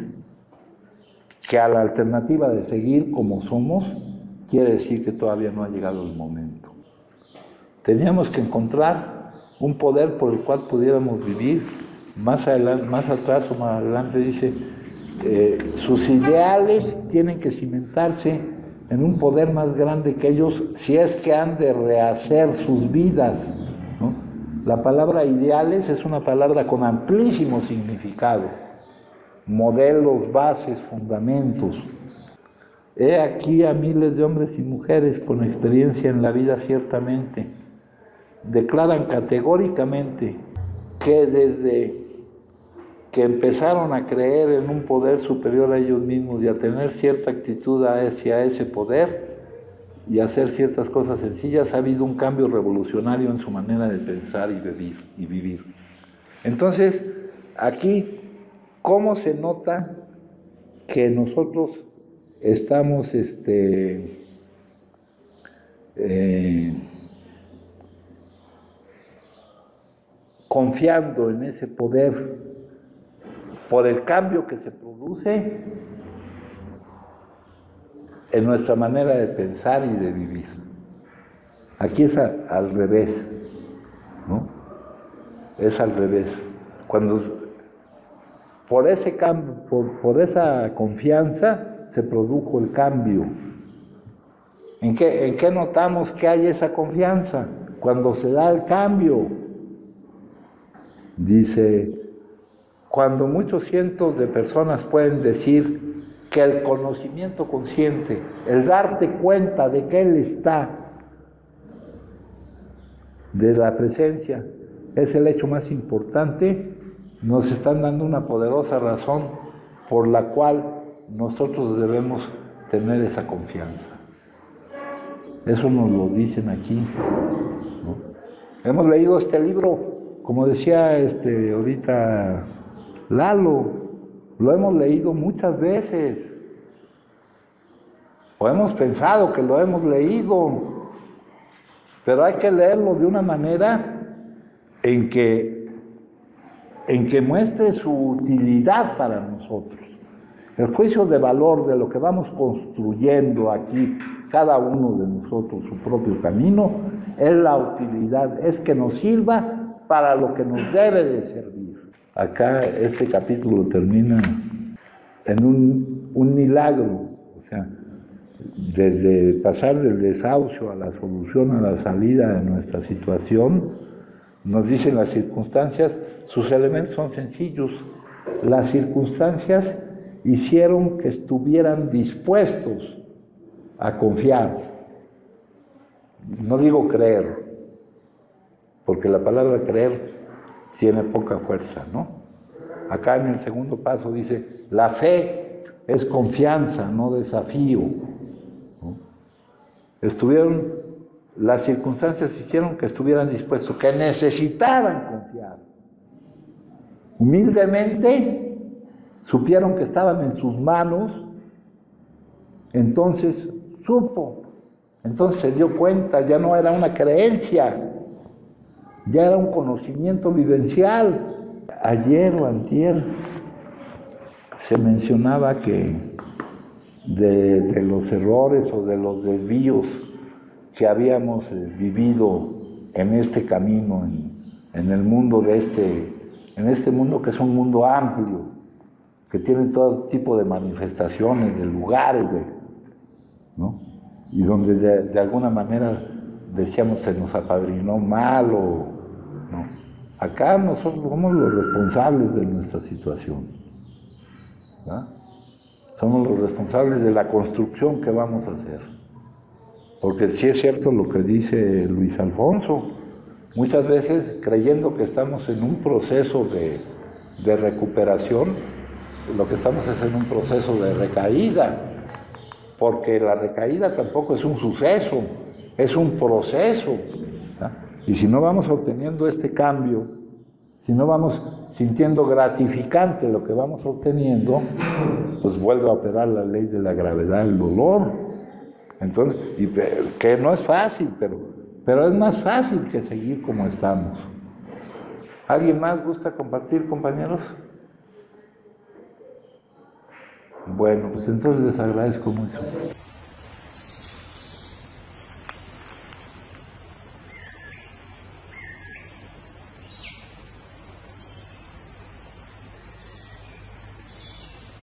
que a la alternativa de seguir como somos, quiere decir que todavía no ha llegado el momento. Teníamos que encontrar un poder por el cual pudiéramos vivir. Más adelante, más atrás o más adelante dice, sus ideales tienen que cimentarse en un poder más grande que ellos si es que han de rehacer sus vidas, ¿no? La palabra ideales es una palabra con amplísimo significado, modelos, bases, fundamentos. He aquí a miles de hombres y mujeres con experiencia en la vida ciertamente, declaran categóricamente que desde que empezaron a creer en un poder superior a ellos mismos y a tener cierta actitud hacia ese poder y a hacer ciertas cosas sencillas, ha habido un cambio revolucionario en su manera de pensar y vivir. Entonces, aquí, ¿cómo se nota que nosotros estamos confiando en ese poder por el cambio que se produce en nuestra manera de pensar y de vivir? Aquí es al revés, ¿no? Es al revés. Cuando por ese cambio, por esa confianza se produjo el cambio. ¿En qué notamos que hay esa confianza? Cuando se da el cambio. Dice, cuando muchos cientos de personas pueden decir que el conocimiento consciente, el darte cuenta de que Él está, de la presencia, es el hecho más importante, nos están dando una poderosa razón por la cual nosotros debemos tener esa confianza. Eso nos lo dicen aquí, ¿no? Hemos leído este libro, como decía ahorita Lalo, lo hemos leído muchas veces, o hemos pensado que lo hemos leído, pero hay que leerlo de una manera en que muestre su utilidad para nosotros. El juicio de valor de lo que vamos construyendo aquí, cada uno de nosotros, su propio camino, es la utilidad, es que nos sirva para lo que nos debe de servir. Acá este capítulo termina en un milagro, o sea, desde pasar del desahucio a la solución, a la salida de nuestra situación, nos dicen las circunstancias, sus elementos son sencillos. Las circunstancias hicieron que estuvieran dispuestos a confiar. No digo creer, porque la palabra creer tiene poca fuerza, ¿no? Acá en el segundo paso dice, la fe es confianza, no desafío, ¿no? Las circunstancias hicieron que estuvieran dispuestos, que necesitaran confiar. Humildemente supieron que estaban en sus manos, entonces supo, entonces se dio cuenta, ya no era una creencia, ya era un conocimiento vivencial. Ayer o antier se mencionaba que de los errores o de los desvíos que habíamos vivido en este camino, en el mundo en este mundo que es un mundo amplio, que tiene todo tipo de manifestaciones, de lugares, ¿no? Y donde de alguna manera decíamos se nos apadrinó mal o no. Acá nosotros somos los responsables de nuestra situación, ¿verdad? Somos los responsables de la construcción que vamos a hacer. Porque sí es cierto lo que dice Luis Alfonso, muchas veces creyendo que estamos en un proceso de recuperación, lo que estamos es en un proceso de recaída, porque la recaída tampoco es un suceso, es un proceso, ¿verdad? Y si no vamos obteniendo este cambio, si no vamos sintiendo gratificante lo que vamos obteniendo, pues vuelve a operar la ley de la gravedad del dolor. Entonces, que no es fácil, pero es más fácil que seguir como estamos. ¿Alguien más gusta compartir, compañeros? Bueno, pues entonces les agradezco mucho.